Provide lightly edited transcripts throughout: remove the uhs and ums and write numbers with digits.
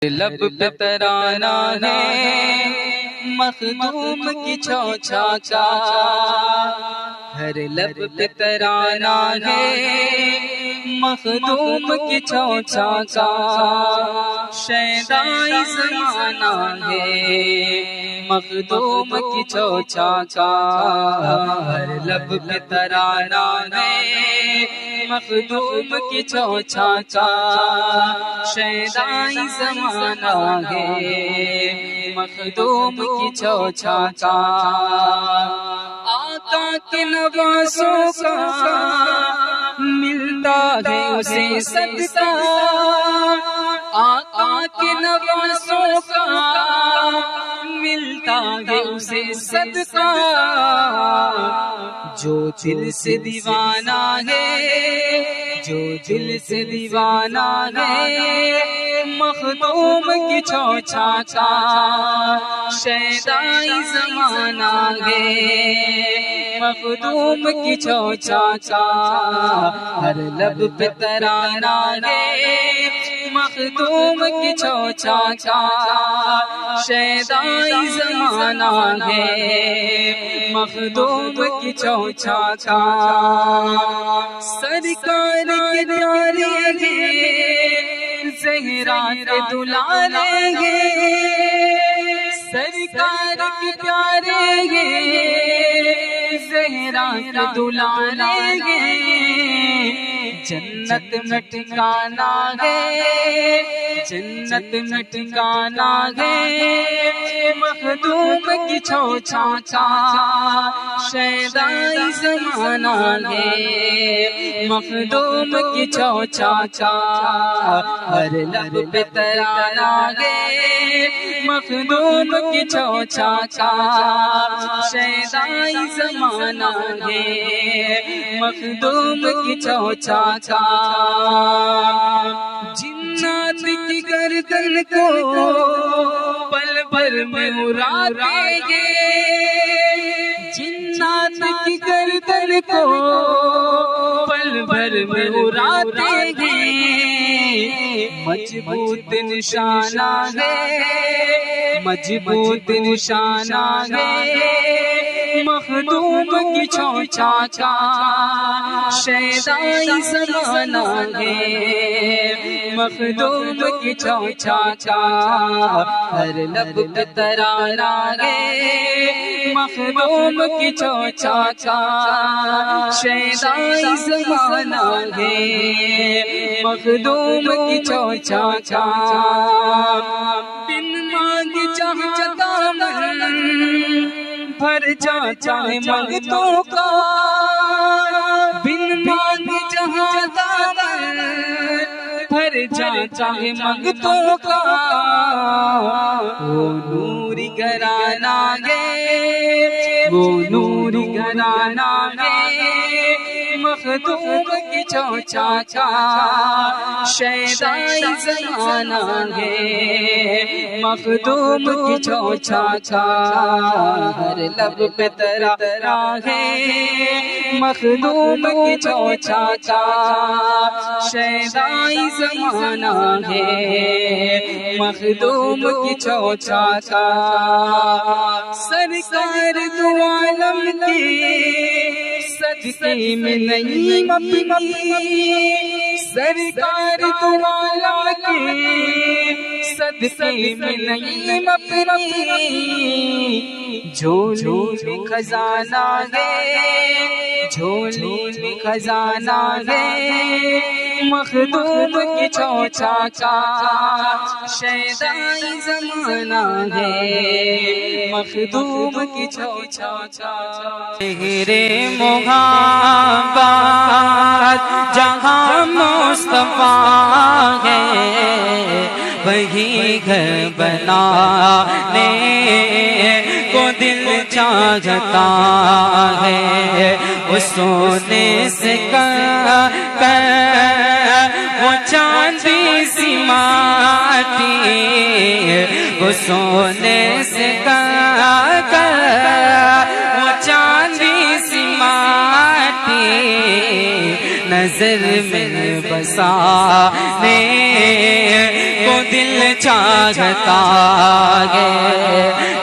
لب پہ ترانہ ہے مخدوم کی چوچا کا، ہر لب پہ ترانہ ہے مخدوم کی چوچا کا، شیدائی زمانہ ہے مخدوم کی چوچا کا، ہر لب پہ ترانہ ہے مخدوم کی چوچا کا، شیدائی زمانہ ہے مخدوم کی چوچا کا، آقا کے نوازوں کا ملتا ہے اسے صدقہ، آقا کے نوازوں کا ملتا ہے اسے صدقہ، جو دل سے دیوانہ ہے، جو دل سے دیوانہ ہے مخدوم کی چوچا کا، شیدائی زمانہ ہے مخدوم کی چوچا کا، ہر لب پہ ترانہ ہے مخدوم کی چوچا کا، شیدائی زمانہ ہے مخدوم کی چوچا کا، سرکار کے پیارے ہیں زہرا کے دلالے ہیں، سرکار کے پیارے ہیں زہرا کے دلالے ہیں، جنت میں ٹھکانہ ہے، جنت میں ٹھکانہ ہے مخدوم کی چوچا کا، شیدائی زمانہ ہے مخدوم کی چوچا کا، ہر لب پہ ترانہ ہے مخدوم کی چوچا کا، شیدائی زمانہ ہے مخدوم کی چوچا کا، جنات کی گردن کو پل بھر میں اڑاتے ہیں، جنات کی گردن کو پل بھر میں اڑاتے ہیں، مضبوط نشانہ ہے، مضبوط نشانہ ہے مخدوم کی چوچا کا، شیدائی زمانہ ہے مخدوم کی چوچا کا، ہر لب پہ ترانہ ہے مخدوم کی چوچا کا، شیدائی زمانہ ہے مخدوم کی چوچا کا، بن مانگ جہاں دامن بھر جاتا ہے منگتوں کا، بن مانگ جہاں دامن بھر جاتا ہے منگتوں کا، وہ نوری گھرانہ ہے، وہ نوری گھرانہ ہے مخدوم کی چوچا کا، شیدائی زمانہ ہے مخدوم کی چوچا کا، ہر لب پہ ترانہ ہے مخدوم کی چوچا کا، شیدائی زمانہ ہے مخدوم کی چوچا کا، سرکار دو عالم کی صدقے میں نہیں اپنی، سرکار دو عالم کی صدقے میں نہیں اپنی، جھولی میں خزانہ ہے، جھولی میں خزانہ ہے مخدوم کی چوچا کا، شیدائی زمانہ ہے مخدوم کی چوچا کا، تیرے محبت جہاں مصطفیٰ ہے وہی گھر بنانے کو دل چاہتا ہے، وہ سونے سے کر وہ چاندی سی ماٹی، وہ سونے سے کر وہ چاندی سی ماٹی، نہ نظر میں بسانے کو دل چاہتا ہے،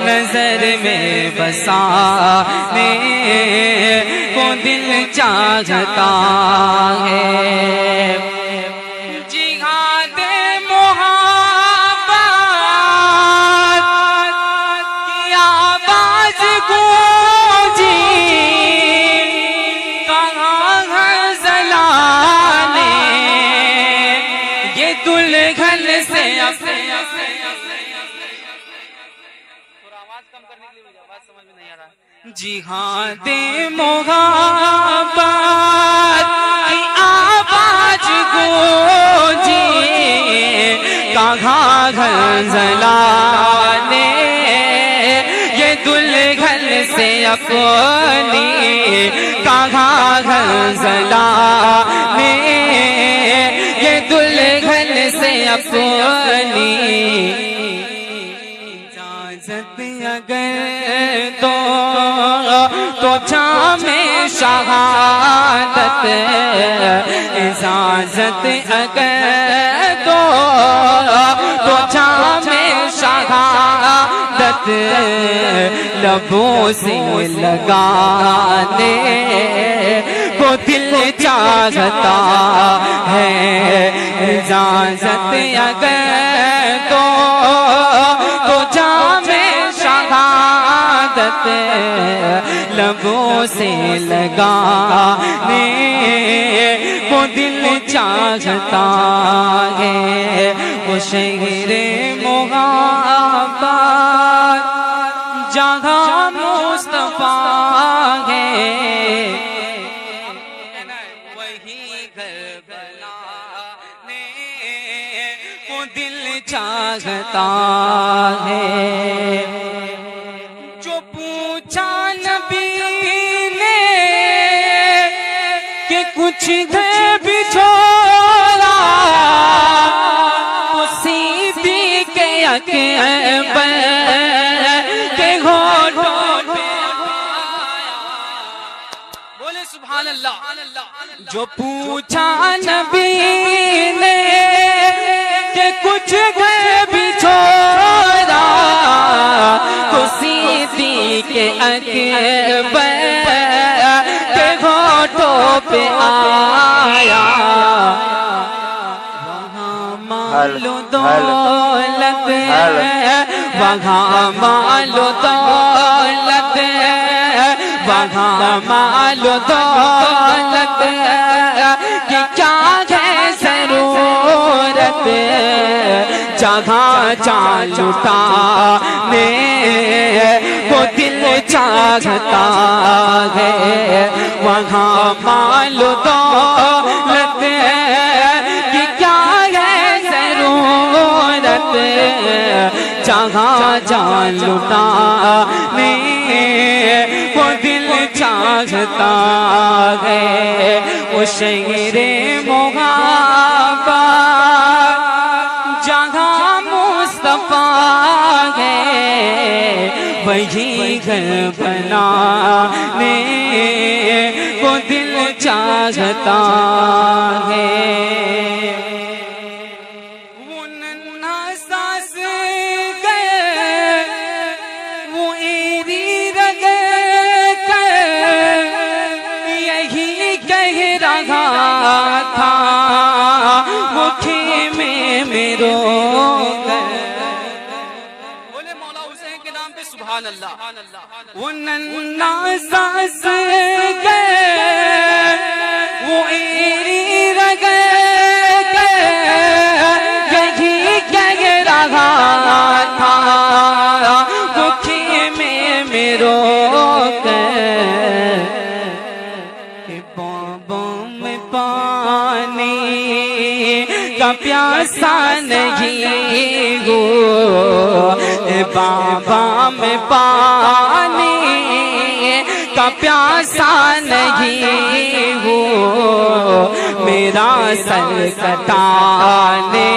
نظر میں بسانے کو دل چاہتا ہے۔ جہاد محبت کی آواز گونجی، کہاں ہے زلانے یہ دلہن سے اپنے جہاد محبت کی آواز گونجی، کہاں ہے زلانے یہ دلہن سے اپنی، کہاں ہے زلانے یہ دلہن سے اپنی۔ اجازت اگر تو جام شہادت، اجازت اگر تو جام شہادت لبوں سے لگانے کو دل چاہتا ہے، اجازت اگر تو جام شہادت لبوں سے لگانے کو دل چاہتا ہے۔ وہ شہر محبت جہاں مصطفیٰ ہے، وہی گھر بنانے کو دل چاہتا ہے۔ جو پوچھا نبی نے کہ کچھ گھر بھی چھوڑا، اسی بھی کے اکبر کے ہونٹوں پہ بولے سبحان اللہ۔ جو پوچھا نبی نے کہ کچھ گھر بھی چھوڑا، اسی کے اکبر کے ہونٹوں پہ آیا۔ وہاں مال و دولت ہے، وہاں مال و دولت ہے، وہاں مال و دولت ہے، کہ کیا ہے ضرورت جہاں جان لٹانے کو دل چاہتا ہے، وہاں مال و دولت کی کیا ہے ضرورت جہاں جان لٹانے کو دل چاہتا ہے۔ وہ شہر محبت جہاں مصطفیٰ ہے، وہی گھر بنانے کو دل چاہتا ہے۔ وہ ننھا ساس گئے، وہ ایری رگڑ کر یہی کہہ رہا تھا، وہ خیمے میں رو گئے۔ بولے مولا حسین کے نام پہ سبحان اللہ۔ وہ ننھا ساس گئے، وہ ایری رگڑ کر یہی کہہ رہا تھا، وہ خیمے میں رو کر کہ بابوں میں پانی کا پیاسا نہیں ہو، بابا میں پانی کا پیاسا نہیں ہو، میرا سر کٹانے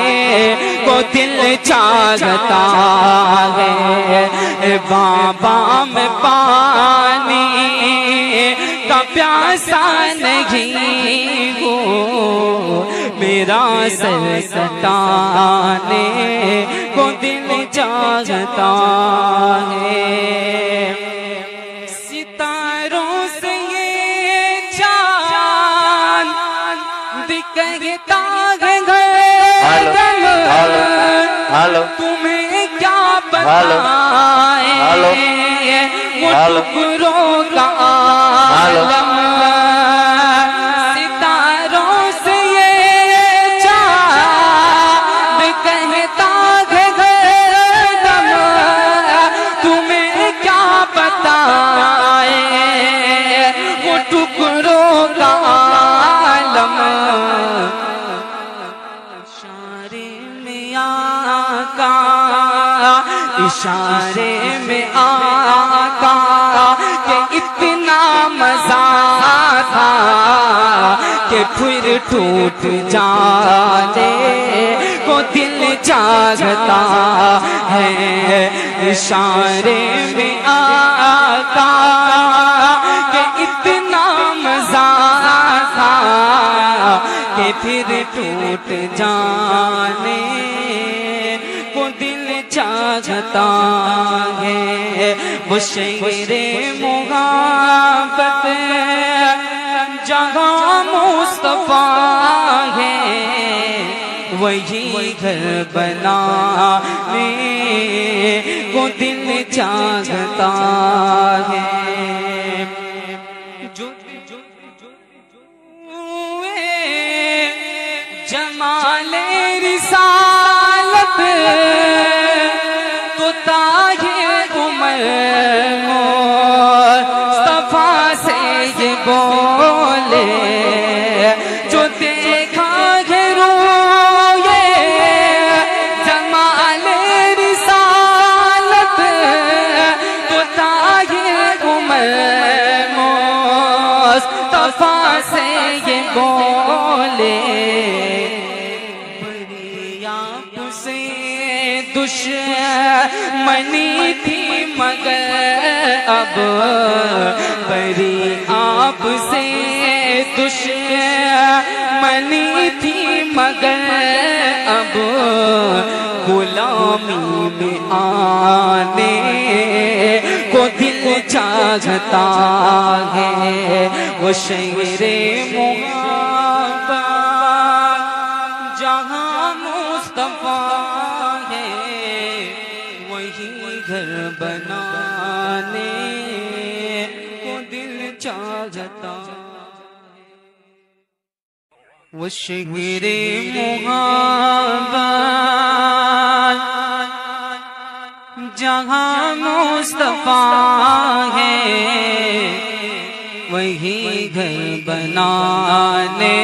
کو دل چاہتا ہے، بابا میں پانی کا پیاسا نہیں ہوں، میرا سر کٹانے کو دل چاہتا ہے، ستاروں سے یہ چاند کہتا ہے تمہیں کیا بتائیں وہ ٹکڑوں کا عالم، ستاروں سے یہ چاند کہتا ہے دم تمہیں کیا بتائیں وہ ٹکڑوں کا عالم، اشارے میں آقا کہ اتنا مزہ تھا کہ پھر ٹوٹ جانے کو دل چاہتا ہے، اشارے میں آقا کہ اتنا مزہ تھا کہ پھر ٹوٹ جانے کو دل چاہتا ہے، وہ شہر محبت جہاں مصطفیٰ ہے وہی گھر بنانے کو دل چاہتا ہے، جمال رسالت تو طاہر عمر مصطفیٰ سے یہ بولے جو دیکھا ہے روئے، جمال رسالت تو طاہر عمر مصطفیٰ سے یہ بولے، دشمنی تھی مگر اب بری آپ سے دشمنی تھی مگر اب غلامی میں آنے کو دل چاہتا ہے، وہ شہر محبت جہاں مصطفیٰ گھر بنانے کو دل چاہتا، وہ شہر محبت جہاں مصطفیٰ ہے وہی گھر بنانے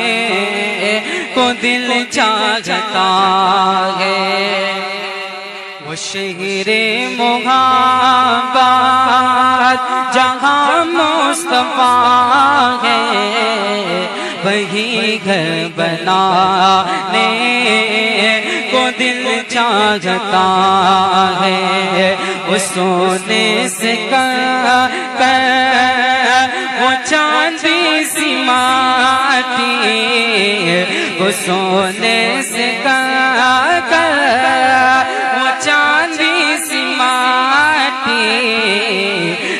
کو دل چاہتا ہے، وہ شہر محبت جہاں مصطفیٰ ہے وہی گھر بنانے کو دل چاہتا ہے، وہ سونے سے کر وہ چاندی سی ماٹی، وہ سونے سے کر چاندی سی ماٹی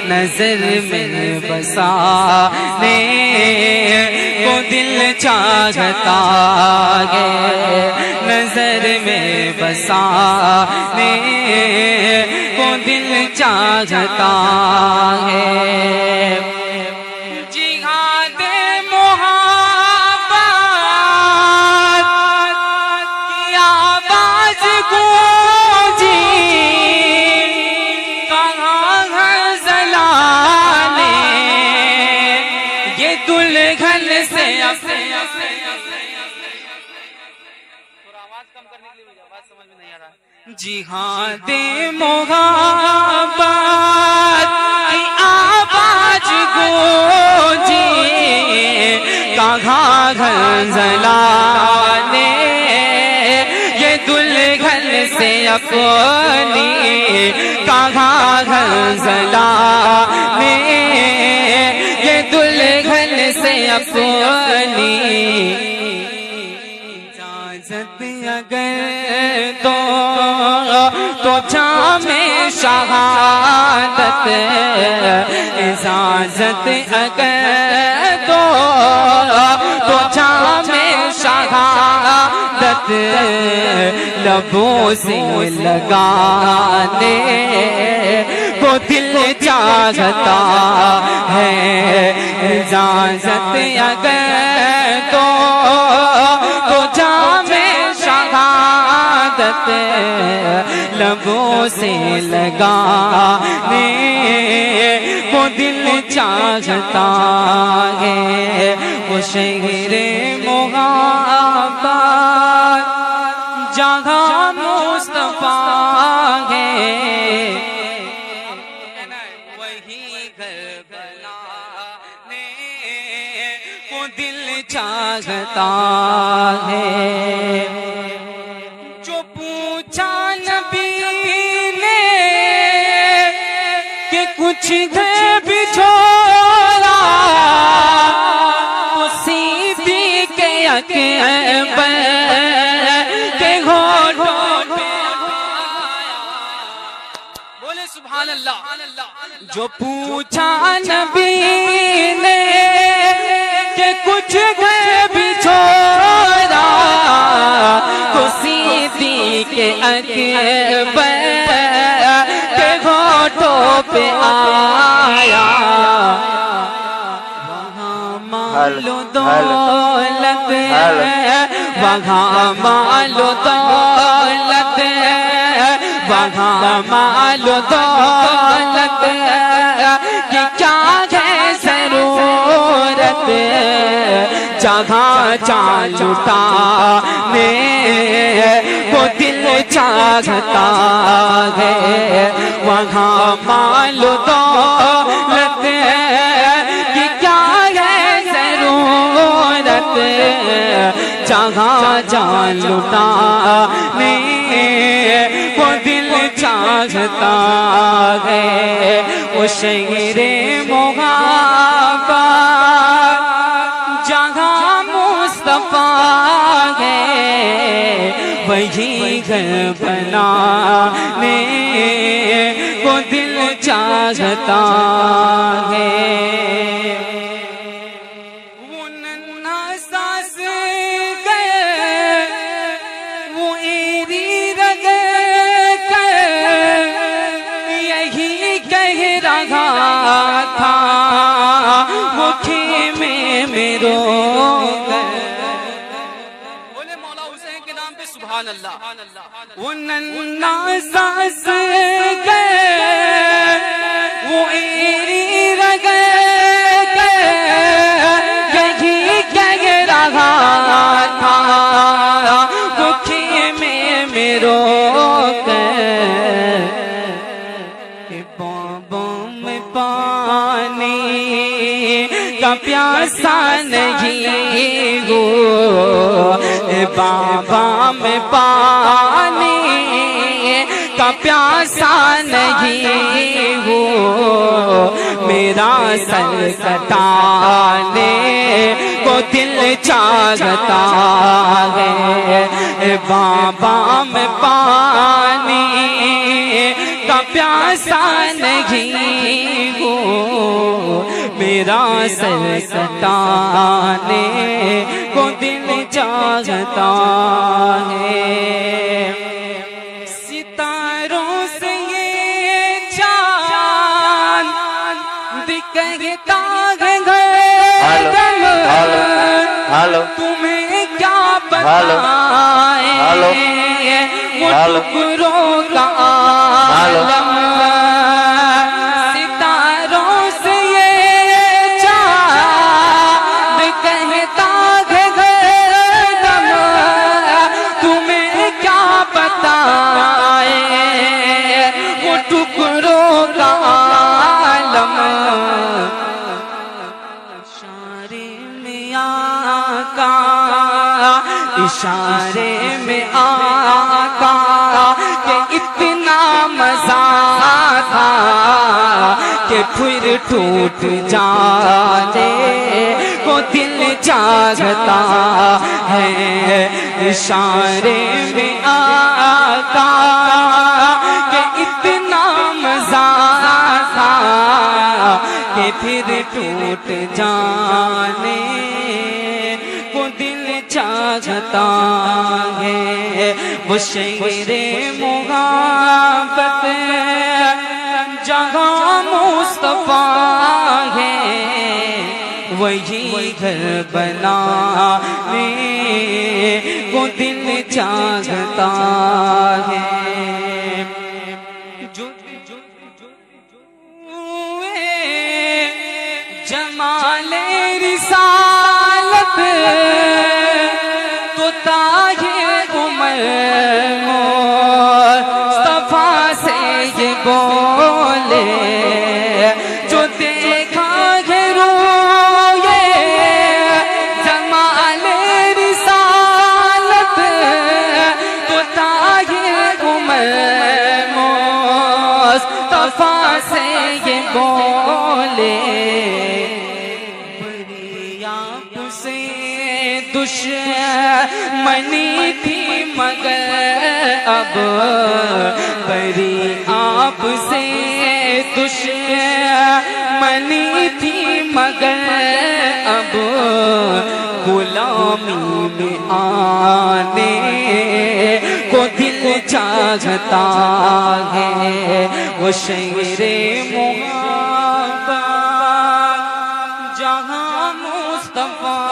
نظر میں بسانے کو دل چاہتا ہے، نظر میں بسانے کو دل چاہتا ہے، جہاد محبت کی آواز گونجی کہاں غزلانے یہ دلہن سے جہاد محبت کی آواز گونجی کہاں غزلانے یہ دلہن سے اپنی کہاں غزلانے یہ دلہن اپنی اجازت اگر تو جام شہادت اجازت اگر تو جام شہادت لبوں سے لگانے کو دل چاہتا ہے اجازت اگر تو جام شہادت لبوں سے لگانے کو دل چاہتا ہے وہ شہر محبت جہاں مصطفیٰ ہے وہی گھر بنانے کو دل چاہتا ہے جو پوچھا نبی نے کہ کچھ گھر بھی چھوڑا تو سیدھی کے اکبر کے گھوٹوں پہ بولے سبحان اللہ جو پوچھا نبی نے کہ کچھ گھر بھی چھوڑا تو سیدھی کے اکبر کے گھوٹوں پہ آیا وہاں مال و دولت وہاں مال و دولت وہاں مال و دولت کی کیا ہے ضرورت جہاں جان لٹانے کو دل چاہتا ہے وہاں مال و دولت کی کیا ہے ضرورت جہاں جان لٹانے کو دل چاہتا ہے وہ شہر محبت جہاں مصطفیٰ ہے وہی گھر بنانے کو دل چاہتا ہے وہ ننھا ساس گئے وہ ایری رگے یہی کہہ رہا تھا وہ خیمے میں رو گئے بولے مولا حسین کے نام پہ سبحان اللہ وہ ننھا ساس گئے وہ ایری رگے یہی کہہ رہا تھا وہ خیمے میں رو گئے بابوں میں پانی کا پیاسا نہیں ہو بابا میں پانی کا پیاسا نہیں ہو میرا سر کٹانے کو دل چاہتا ہے بابا میں پانی کا پیاسا نہیں ہو میرا سر کٹانے کو دل چاہتا ہے ستاروں سے یہ چاند کہتا ہے تمہیں کیا بتائیں وہ ٹکڑوں کا عالم ستاروں سے یہ چاند کہتا ہے دم تمہیں کیا بتائیں وہ ٹکڑوں کا عالم اشارے میں آقا کہ اتنا مزہ تھا کہ کہ پھر ٹوٹ جانے کو دل چاہتا ہے اشارے میں آقا کہ اتنا مزہ تھا کہ پھر ٹوٹ جانے کو دل چاہتا ہے وہ شہر محبت جہاں مصطفیٰ ہے وہی گھر بنانے کو دل چاہتا ہے جمال رسالت تو تاج عمر مصطفیٰ سے یہ بولے جو دیکھا ہے روئے جمال رسالت تو تاج عمر مصطفیٰ سے یہ بولے دشمنی تھی مگر اب بری آپ سے دشمنی تھی مگر اب غلامی میں آنے کو دل چاہتا ہے وہ شہر محبت جہاں مصطفیٰ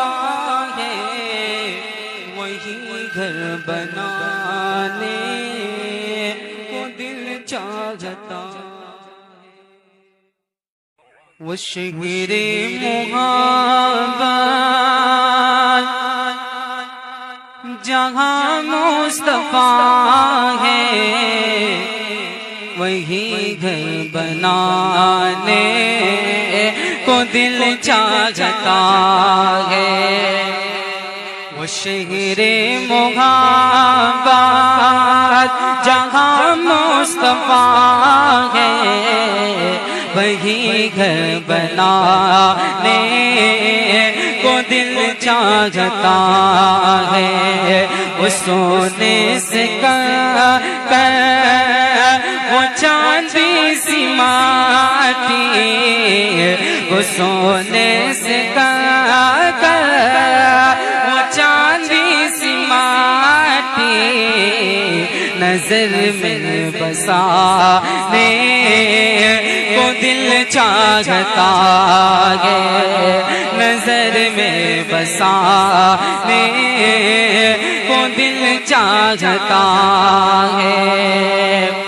گھر بنانے کو دل چاہتا وہ شہر محبت جہاں مصطفیٰ ہے وہی گھر بنانے کو دل چاہتا ہے وہ شہر محبت جہاں مصطفیٰ ہے وہی گھر بنانے کو دل چاہتا ہے وہ سونے سے کر وہ چاندی سی ماٹی وہ سونے سے کر چاندی سی ماٹی نظر میں بسانے کو دل چاہتا ہے نظر میں بسانے کو دل چاہتا ہے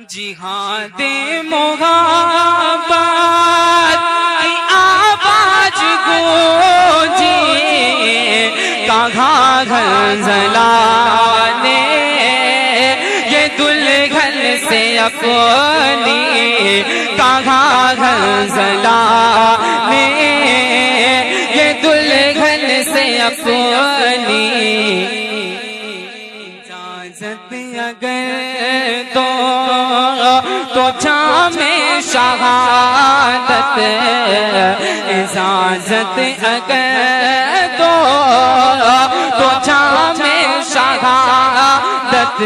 جہاد محبت کی آواز گونجی کہاں گھنزلانے یہ دلہن سے اپنی کہاں گھنزلانے یہ دلہن سے اپنی اجازت اگر تو جام شہادت اجازت اگر تو جام شہادت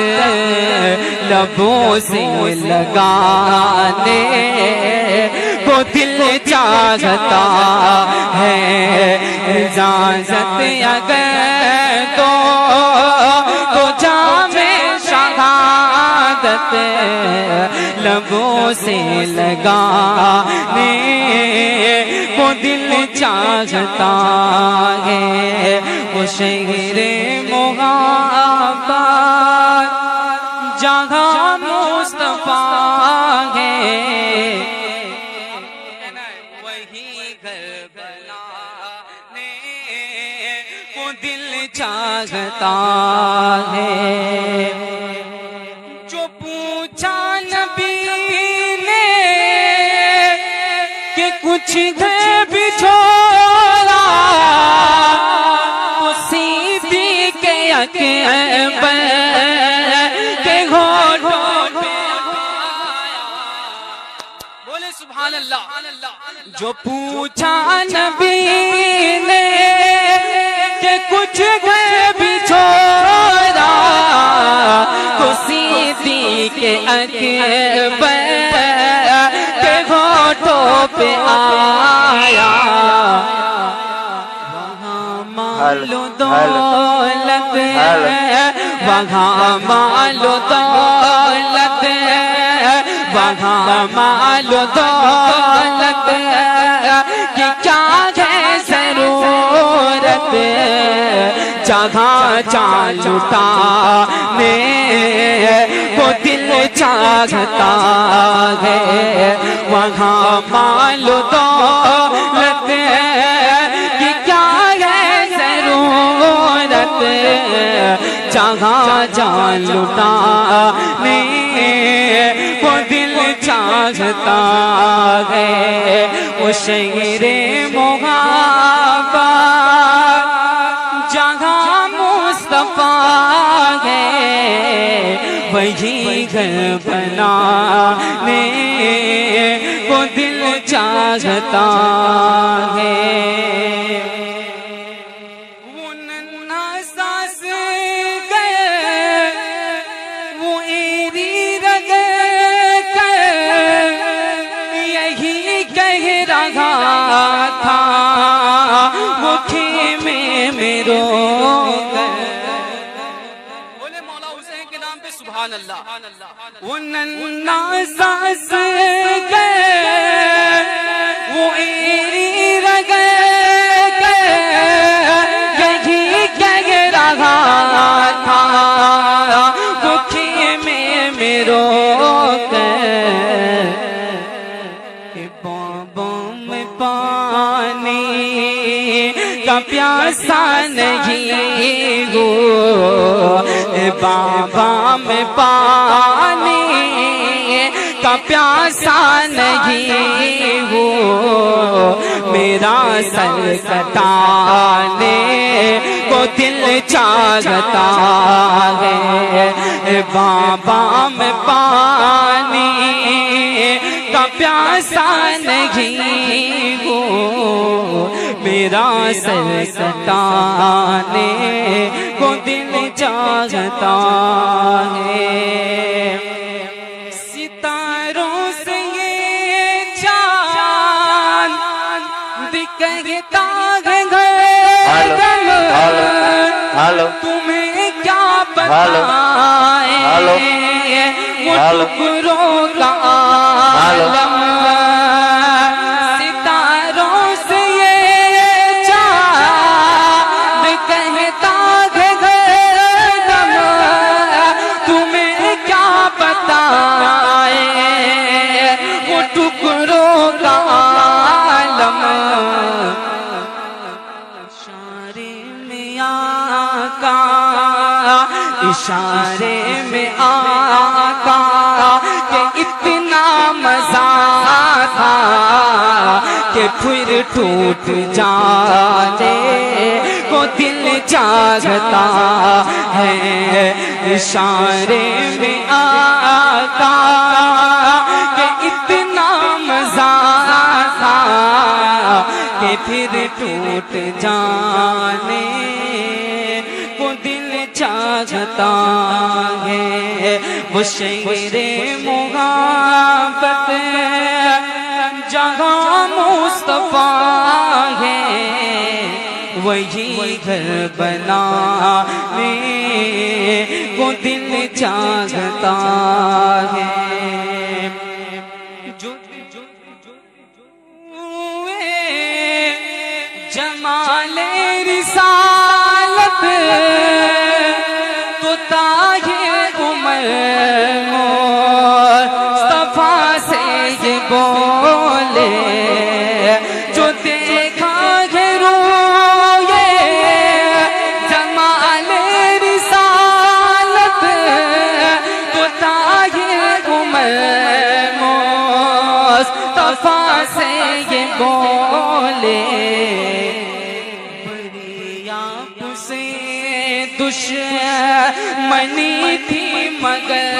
لبوں سے لگانے کو دل چاہتا ہے اجازت اگر تو جام شہادت لبوں سے لگانے کو دل چاہتا ہے وہ شہر محبت جہاں مصطفیٰ ہے وہی گھر بنانے کو وہ دل چاہتا ہے جو پوچھا نبی نے کہ کچھ گھر بھی چھوڑا تو صدیق اکبر کے ہونٹوں پہ آیا. بولے سبحان اللہ. جو پوچھا نبی نے کہ کچھ گھر بھی چھوڑا تو صدیق اکبر کے ہونٹوں پہ آیا. وہاں مال و دولت وہاں مال و دولت وہاں مال و دولت کی کیا ہے ضرورت جہاں جان لٹانے وہ دل چاہتا ہے. وہاں مال و دولت کی کیا ہے ضرورت جہاں جان لٹانے وہ دل چاہتا ہے. وہ شہر محبت جہاں مصطفیٰ ہے وہی گھر بنانے وہ دل چاہتا ہے. وہ ننھا ساس گئے وہ ایری رگ کر یہی کہہ رہا تھا وہ خیمے میں رو گئے. بولے مولا حسین کے نام پہ سبحان اللہ. وہ ننھا ساس گئے وہ ایری رگ کر یہی کہہ رہا تھا وہ خیمے میں رو گئے. بابوں میں پانی کا پیاسا نہیں ہو بابا میں پانی کا پیاسا نہیں ہو میرا سر کٹانے کو دل چاہتا ہے. بابا میں پانی کا پیاسا نہیں ہو میرا سر کٹانے کو دل چاہتا ہے. ستاروں سے یہ چاند کہتا ہے گھر تمہیں کیا بتائیں وہ ٹکڑوں کا عالم. ستاروں سے یہ چاند کہتا ہے گھر تمہیں کیا بتائیں وہ ٹکڑوں کا عالم. اشارے میں آقا اشارے میں آقا کہ اتنا مزہ تھا کہ پھر ٹوٹ جانے کو دل چاہتا ہے. اشارے میں آقا کہ اتنا مزہ تھا کہ پھر ٹوٹ جانے کو دل چاہتا ہے. وہ شہر محبت جہاں مصطفیٰ ہے وہی گھر بنانے کو دل چاہتا ہے. جمال رسالت تو طاہر عمر مصطفیٰ سے یہ بولے جو دیکھا ہے روئے دشمنی تھی مگر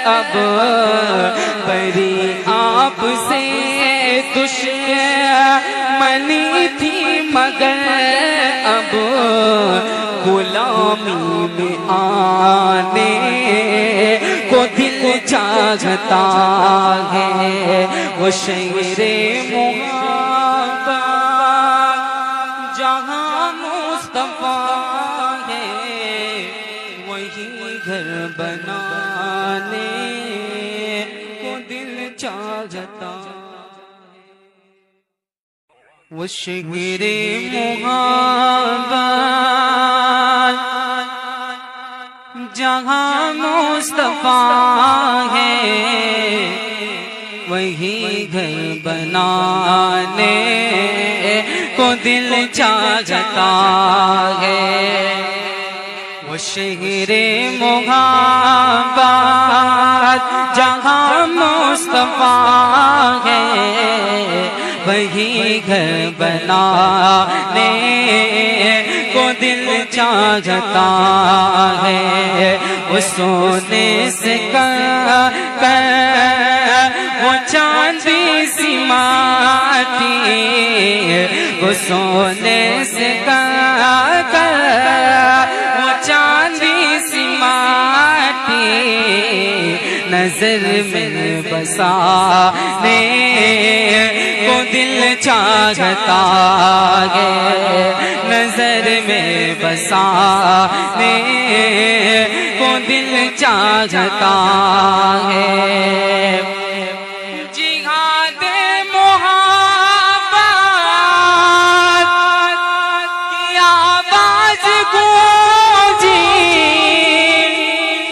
اب بری آپ سے دشمنی تھی مگر اب غلامی میں آنے کو دل چاہتا ہے وہ شہر محبت جہاں مصطفیٰ ہے وہی گھر بنانے کو دل چاہتا وہ شہر محبت جہاں مصطفیٰ ہے وہی گھر بنانے کو دل چاہتا ہے وہ شہر محبت جہاں مصطفیٰ ہے وہی گھر بنانے کو دل چاہتا ہے وہ سونے سے کر وہ چاندی سی ماٹی وہ سونے سے کر وہ چاندی سی ماٹی نظر میں بسانے کو دل چاہتا ہے نظر میں بسانے کو دل چاہتا ہے جہاد محبت کی آواز گونجی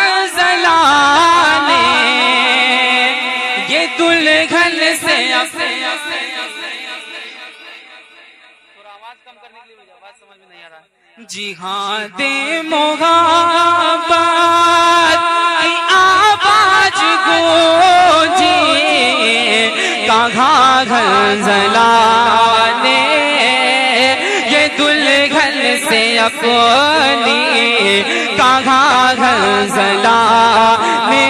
کہاں غزلانے یہ دلہن سے جہاد محبت کی آواز گونجی کہاں غزلانے یہ دلہن سے اپنی کہاں غزلانے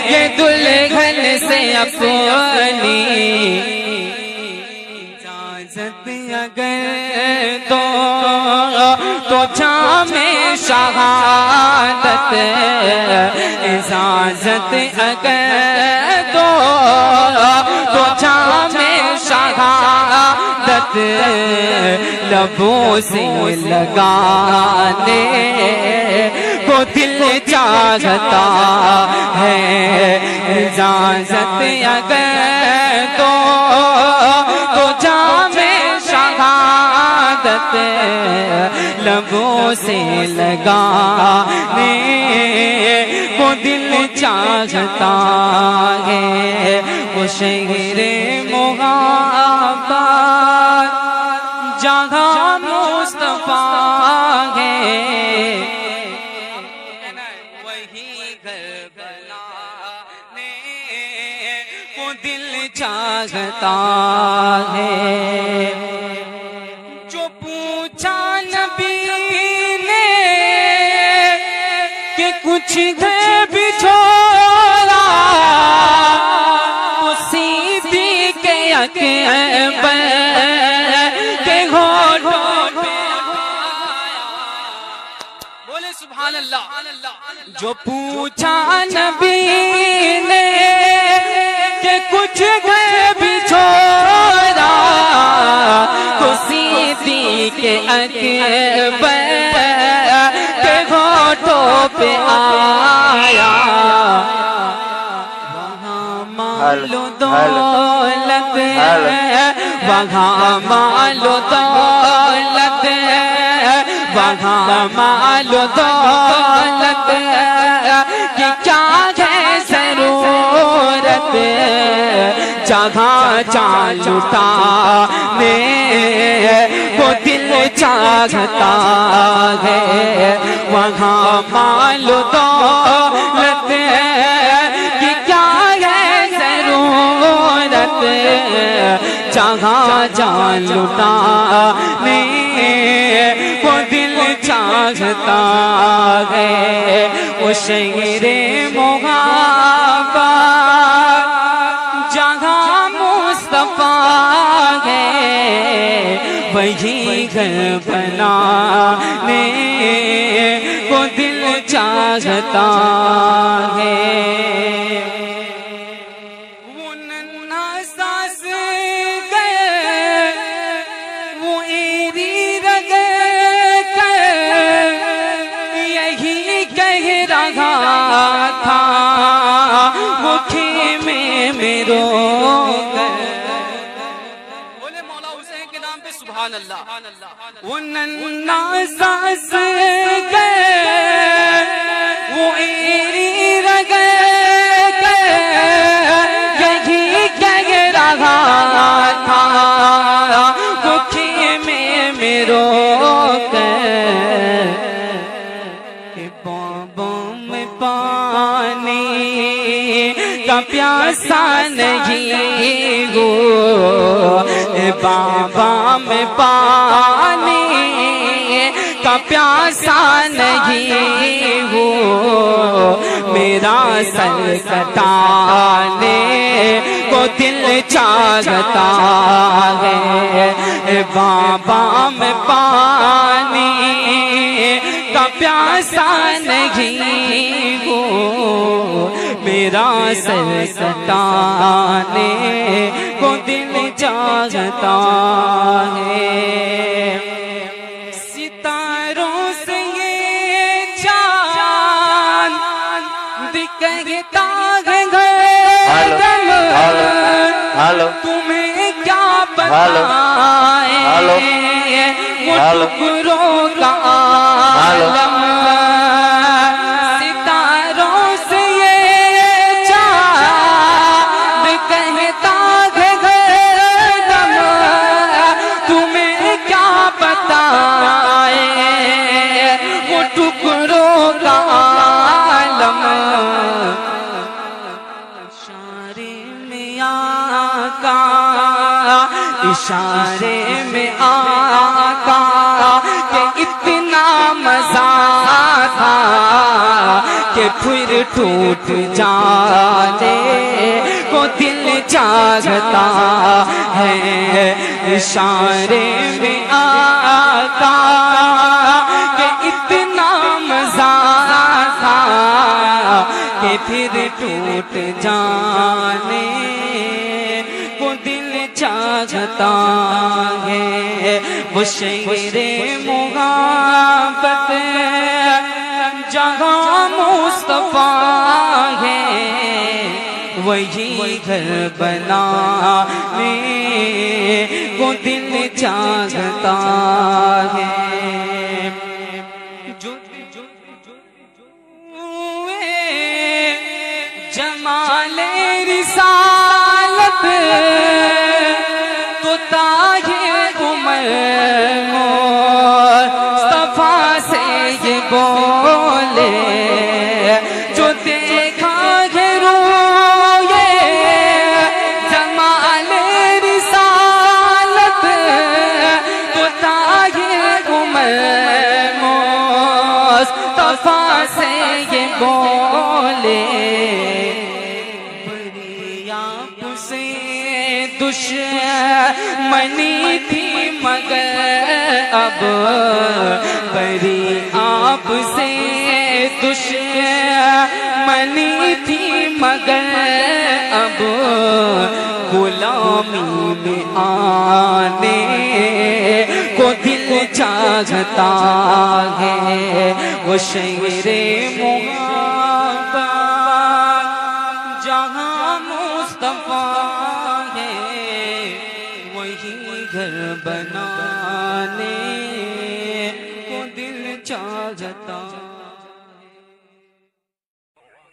یہ دلہن سے اپنی اجازت اگر تو جام شہادت اجازت اگر تو جام شہادت لبوں سے لگانے کو دل چاہتا ہے اجازت اگر تو جام شہادت لبوں سے لگانے کو دل چاہتا ہے وہ شہر محبت جہاں مصطفیٰ ہے وہی گھر بنانے کو دل چاہتا ہے جو پوچھا نبی نے کہ کچھ گھر بھی چھوڑا اسی دی کے اکبر کے ہونٹوں پہ بولے سبحان اللہ جو پوچھا نبی نے کہ کچھ گھر بھی چھوڑا اسی کے اکبر کے ہونٹوں پہ آیا وہاں مال و دولت وہاں مال و دولت وہاں مال و دولت کی کیا ہے ضرورت جہاں جان لٹانے کو دل چاہتا ہے وہاں مال و دولت کی کیا ہے ضرورت جہاں جان لٹانے کو چاہتا ہے وہ شہر محبت جہاں مصطفیٰ ہے وہی گھر بنانے کو دل چاہتا ہے وہ ننھا ساس گئے وہ ایری رگ یہی کہہ رہا تھا وہ خیمے میں رو بولے مولا حسین کے نام پہ سبحان اللہ وہ ننھا ساس گئے وہ ایری رگ یہی کہہ رہا تھا وہ خیمے میں رو میں پانی کا پیاسا نہیں ہو بابا میں پانی کا پیاسا نہیں ہو میرا سر کٹانے کو دل چاہتا ہے بابا میں پانی کا پیاسا نہیں ہو میرا سر کٹانے کو دل چاہتا ہے ستاروں سے یہ چاند کہتا ہے تمہیں کیا بتائیں وہ ٹکڑوں کا عالم ستاروں سے یہ چاند کہتا ہے دم تمہیں کیا بتائیں وہ ٹکڑوں کا عالم اشارے میں آقا کہ اتنا مزہ تھا کہ پھر ٹوٹ جانے کو دل چاہتا ہے اشارے میں آقا کہ اتنا مزہ تھا کہ پھر ٹوٹ جانے کو دل چاہتا ہے وہ شہر محبت جہاں مصطفیٰ ہے وہی گھر بنانے کو دل چاہتا ہے جمال رسالت تو طاہر عمر مصطفیٰ سے یہ بولے جو دیکھا ہے روئے جمال رسالت تو طاہر عمر مصطفیٰ سے یہ بولے دشمنی تھی مگر اب بری آپ سے دشمنی تھی مگر اب غلامی میں آنے کو دل چاہتا ہے وہ شہر محبت جہاں مصطفیٰ گھر بنانے کو دل چاہتا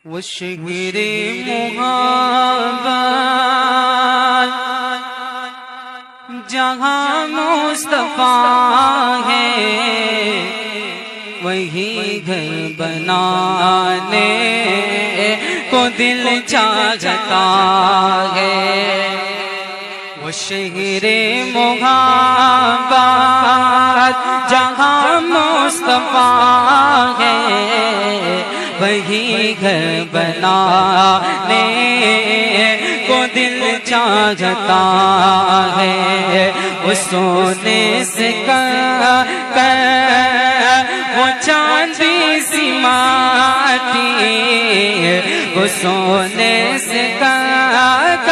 وہ شہر محبت جہاں مصطفیٰ ہے وہی گھر بنانے کو دل چاہتا ہے وہ شہر محبت جہاں مصطفیٰ بنانے کو دل چاہتا ہے، وہ سونے سے کر وہ چاندی سی ماٹی، وہ سونے سے کر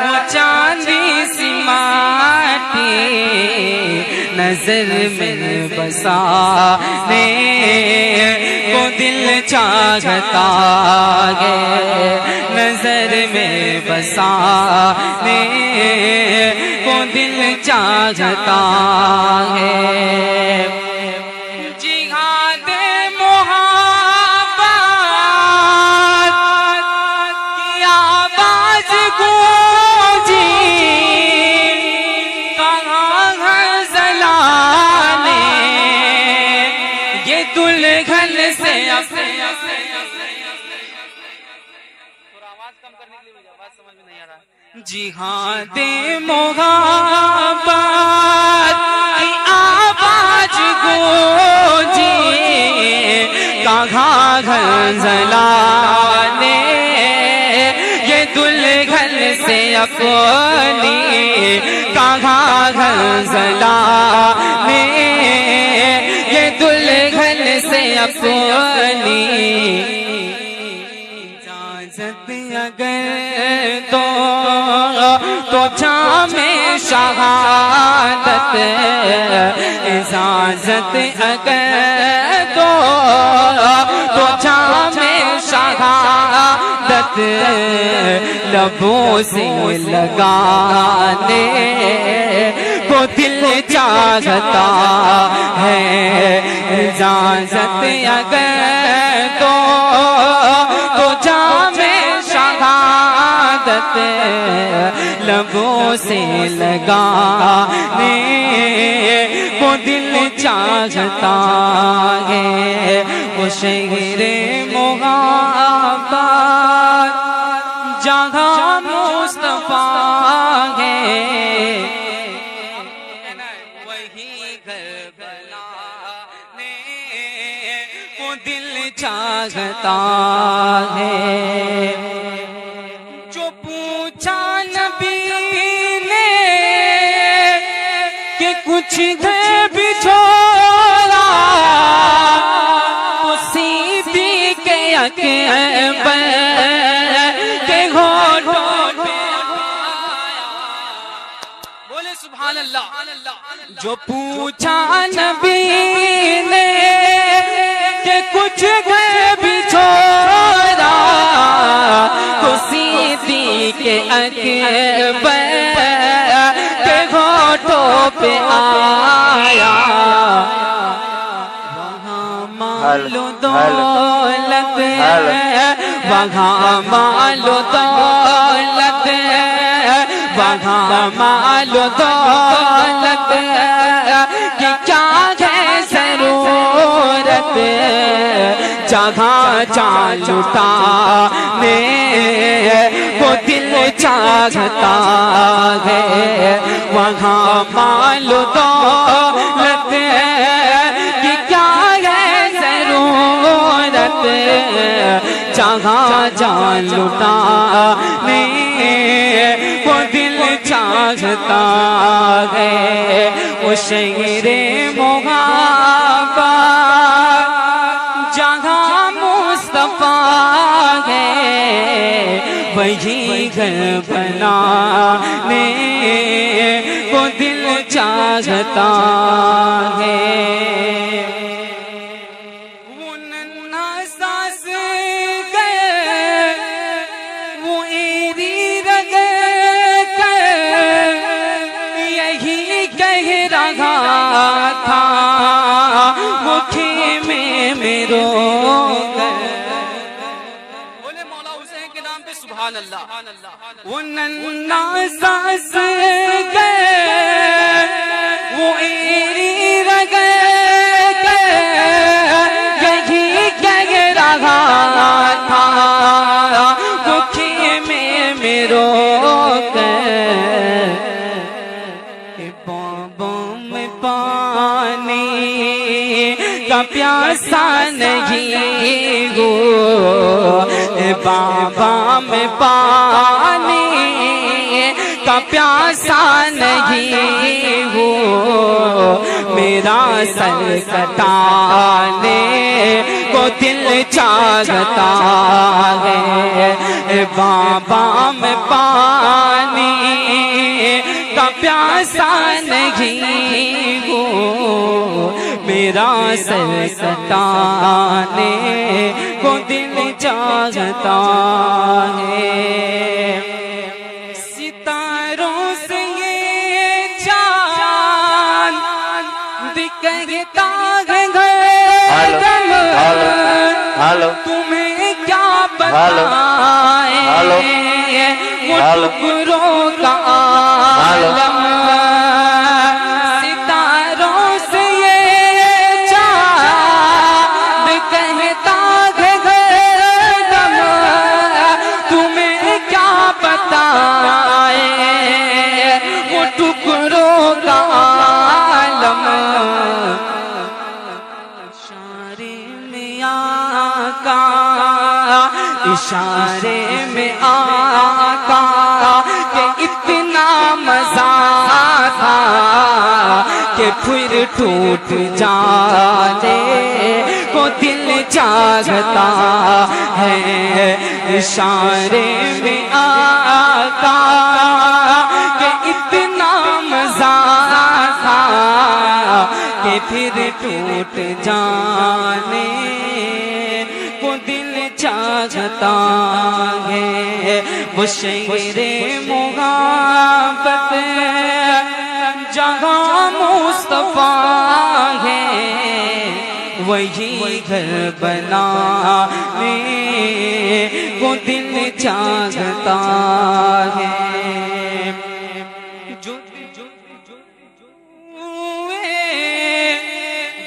وہ چاندی سی ماٹی، نظر میں بسانے کو دل چاہتا ہے، نظر میں بسانے کو دل چاہتا ہے۔ جہاد محبت کی آواز گونجی، کہاں غزلانے یہ دلہن سے جہاد محبت کی آواز گونجی، کہاں غزلانے یہ دلہن سے اپنی، کہاں غزلانے یہ دلہن سے اپنی، اجازت اگر تو جام شہادت، اجازت اگر تو جام شہادت لبوں سے لگانے کو دل چاہتا ہے، اجازت اگر تو جام شہادت لبوں سے لگانے کو دل چاہتا ہے، وہ شہر محبت جہاں مصطفیٰ ہے، وہی گھر بنانے کو دل چاہتا ہے۔ جو پوچھا نبی نے کہ کچھ گھر بھی چھوڑا، اسی بھی کے اکبر کے ہونٹوں پہ بولے سبحان اللہ۔ جو پوچھا نبی نے کہ کچھ گھر بھی چھوڑا، تو صدیق اکبر کے ہونٹوں پہ آیا، وہاں مال و دولت ہے، وہاں مال و دولت ہے، وہاں مال و دولت کی کیا ہے ضرورت، جہاں جان لٹانے کو دل چاہتا ہے، وہاں مال و دولت کی کیا ہے ضرورت، جہاں جان لٹانے کو دل چاہتا ہے، وہ شہر محبت جہاں مصطفیٰ ہے، وہی گھر بنانے کو دل چاہتا ہے۔ وہ ننھا ساس گئے، وہ ایری رگے کر یہی کہہ رہا تھا، وہ خیمے میں رو گئے، بولے مولا حسین کے نام پہ سبحان اللہ۔ وہ ننھا ساس گئے، وہ ایری رگے یہی کہہ رہا تھا، وہ خیمے میں رو گئے، خوابوں میں پانی کا پیاسا نہیں ہو، بابا میں پانی کا پیاسا نہیں ہو، میرا سر کٹانے کو دل چاہتا ہے، بابا میں پانی کا پیاسا نہیں ہو، میرا سر کٹانے کو دل چاہتا ہے، ستاروں سے یہ چاند کہتا ہے گھر تمہیں کیا بتائیں وہ ٹکڑوں کا عالم، ستاروں سے یہ چاند کہتا ہے گھر تمہیں کیا بتائیں وہ ٹکڑوں کا عالم، اشارے میں آقا کہ اتنا مزہ تھا کہ پھر ٹوٹ جانے کو دل چاہتا ہے، اشارے میں آقا کہ اتنا مزہ تھا کہ پھر ٹوٹ جانے کو دل چاہتا ہے، وہ شہر محبت جہاں مصطفیٰ ہے، وہی گھر بنانے کو دل چاہتا ہے،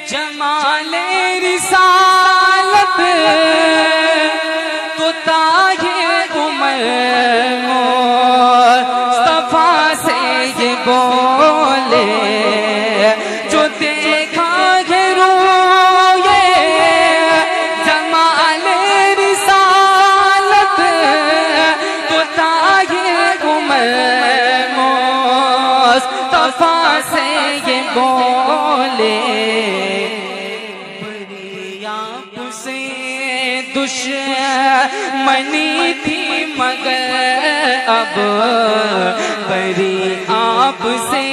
جمال رسالت تو تاج عمر مصطفیٰ سے یہ بولے، جو دیکھا ہے روئے جمال رسالت تو تاج عمر مصطفیٰ سے یہ بولے، دشمنی تھی مگر اب بری آپ سے،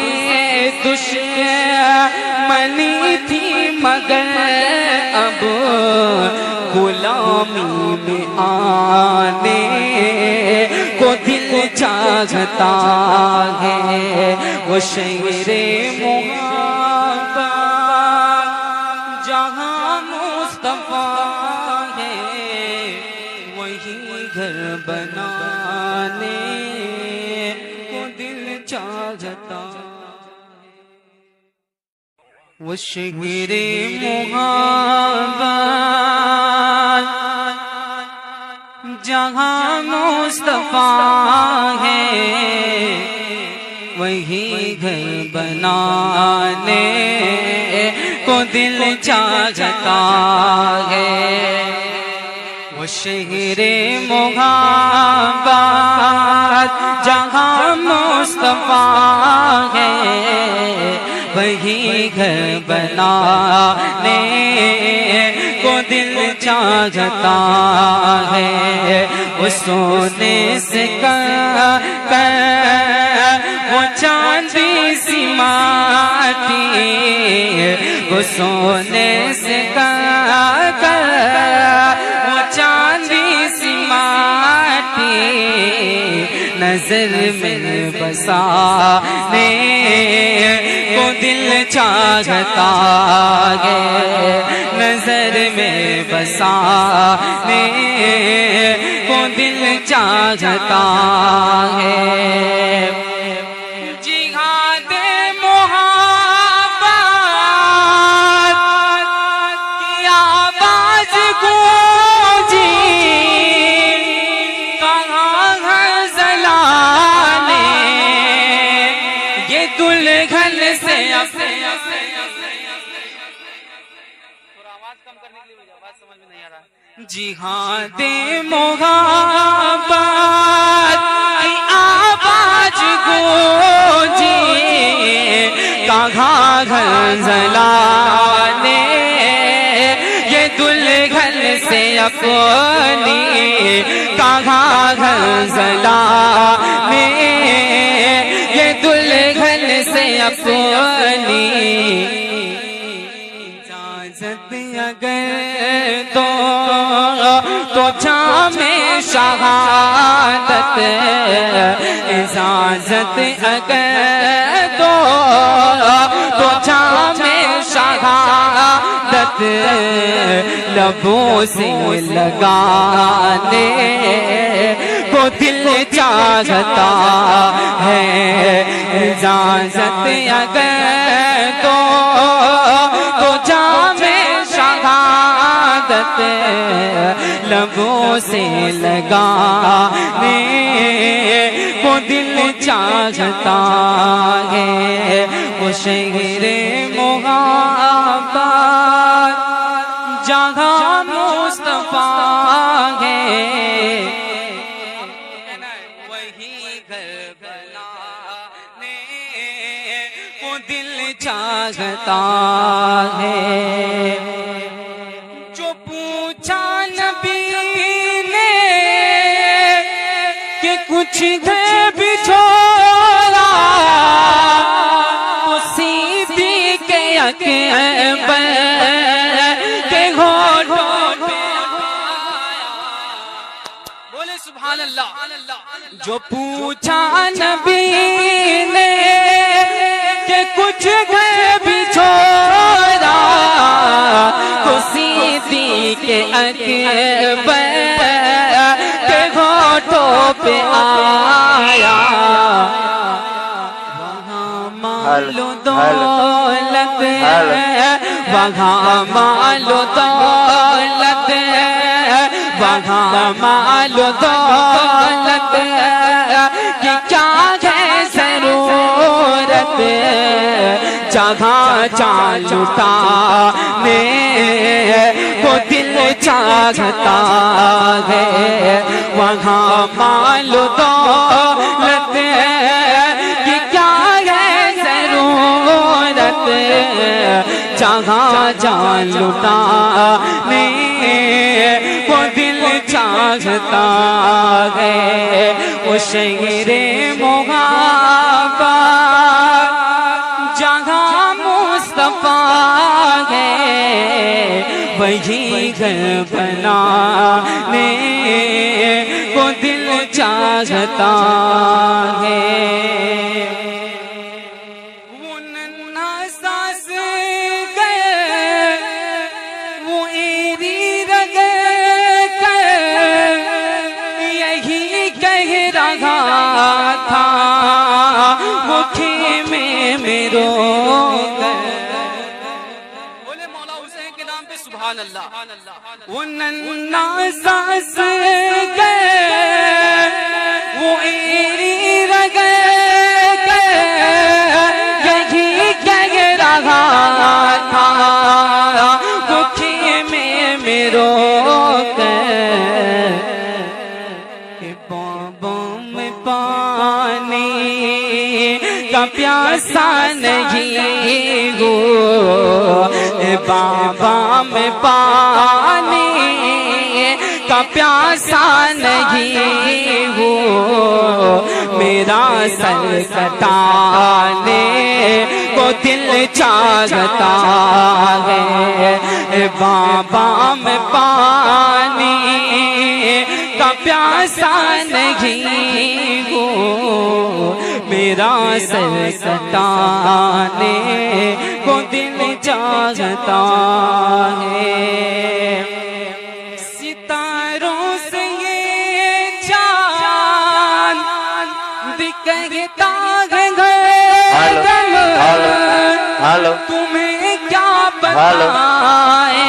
دشمنی تھی مگر اب غلامی میں آنے کو دل چاہتا ہے، وہ شہر محبت جہاں مصطفیٰ گھر بنانے کو دل چاہتا، وہ شہر محبت جہاں مصطفیٰ ہے، وہی گھر بنانے کو دل چاہتا ہے، وہ شہر محبت جہاں مصطفیٰ ہے، وہی گھر بنانے کو دل چاہتا ہے، وہ سونے سے کر وہ چاندی سی ماٹی، وہ سونے سے کر وہ چاندی سی ماٹی، نظر میں بسانے کو دل چاہتا ہے، نظر میں بسانے کو دل چاہتا ہے، جہاد محبت کی آواز گونجی، کہاں ہے زلانے یہ دلہن سے آواز کم کرنے کے لیے مجھے آواز سمجھ میں نہیں آ رہا. جہاد محبت کی آواز گونجی کہاں غزلہ نے یہ دلہن سے اپنی کہاں غزلہ نے یہ دلہن سے اپنی اجازت اگر تو جام شہادت اجازت اگر تو جام شہادت لبوں سے لگانے کو دل چاہتا ہے اجازت اگر تو جام شہادت لبوں سے لگانے کو دل چاہتا ہے وہ شہر محبت جہاں مصطفیٰ ہے وہی گھر بنانے کو دل چاہتا ہے جو پوچھا نبی نے کہ کچھ گھر بھی چھوڑا تو سیدھی کے اکبر کے ہونٹوں پہ بولے سبحان اللہ. جو پوچھا نبی نے کہ کچھ گھر بھی چھوڑا تو سیدھی کے اکبر کے ہونٹوں پہ آیا وہاں مال و دولت وہاں مال و دولت وہاں مال و دولت کی کیا ہے ضرورت جہاں جان لٹانے کو دل چاہتا ہے وہاں مال و دولت کی کیا ہے ضرورت جہاں جان لٹانے کو دل چاہتا ہے وہ شہر محبت جہاں مصطفیٰ ہے وہی گھر بنانے کو دل چاہتا ہے وہ ننھا ساس گئے وہ ایری رگے یہی کہہ رہا تھا وہ خیمے میں رو گئے بولے مولا حسین کے نام پہ سبحان اللہ. وہ ننھا ساس گئے وہ ایری رگے یہی کہہ رہا تھا وہ خیمے میں رو گئے بابوں میں پانی کا پیاسا نہیں ہو بابا میں پانی کا پیاسا نہیں ہو میرا سر کٹانے کو دل چاہتا ہے بابا میں پانی کا پیاسا نہیں ہو میرا سر کٹانے کو دل چاہتا ہے ستاروں سے یہ چاند کہتا ہے تمہیں کیا بتائیں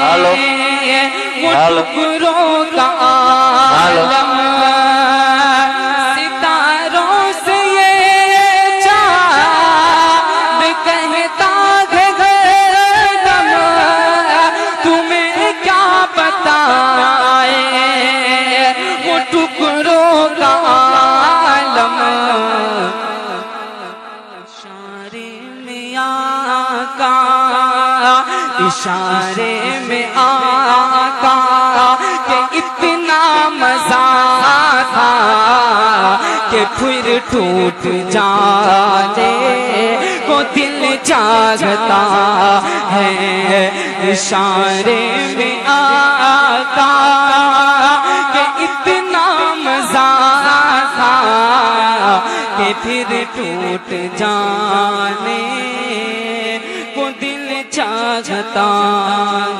وہ ٹکڑوں کا عالم ستاروں سے یہ چاند کہتا آقا اشارے میں آقا کہ اتنا مزہ تھا کہ پھر ٹوٹ جانے کو دل چاہتا ہے اشارے میں آقا کہ اتنا مزہ تھا کہ پھر ٹوٹ جانے کو دل چاہتا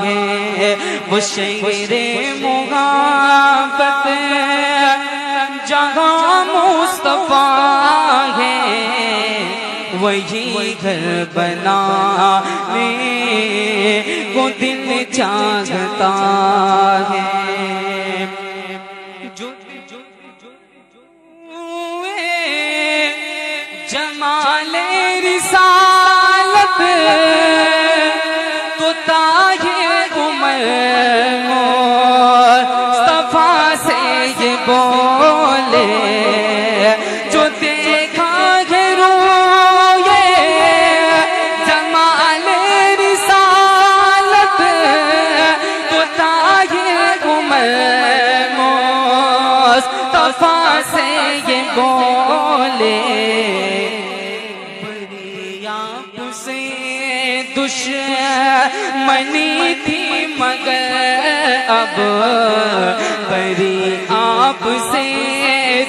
ہے وہ شہر محبت جہاں مصطفیٰ ہے وہی گھر بنانے کو دل چاہتا ہے جمال رسالت تو تاج عمر مصطفیٰ سے یہ بولے جو دیکھا ہے روئے جمال رسالت تو تاج عمر مصطفیٰ سے یہ بولے دشمنی تھی مگر اب بری آپ سے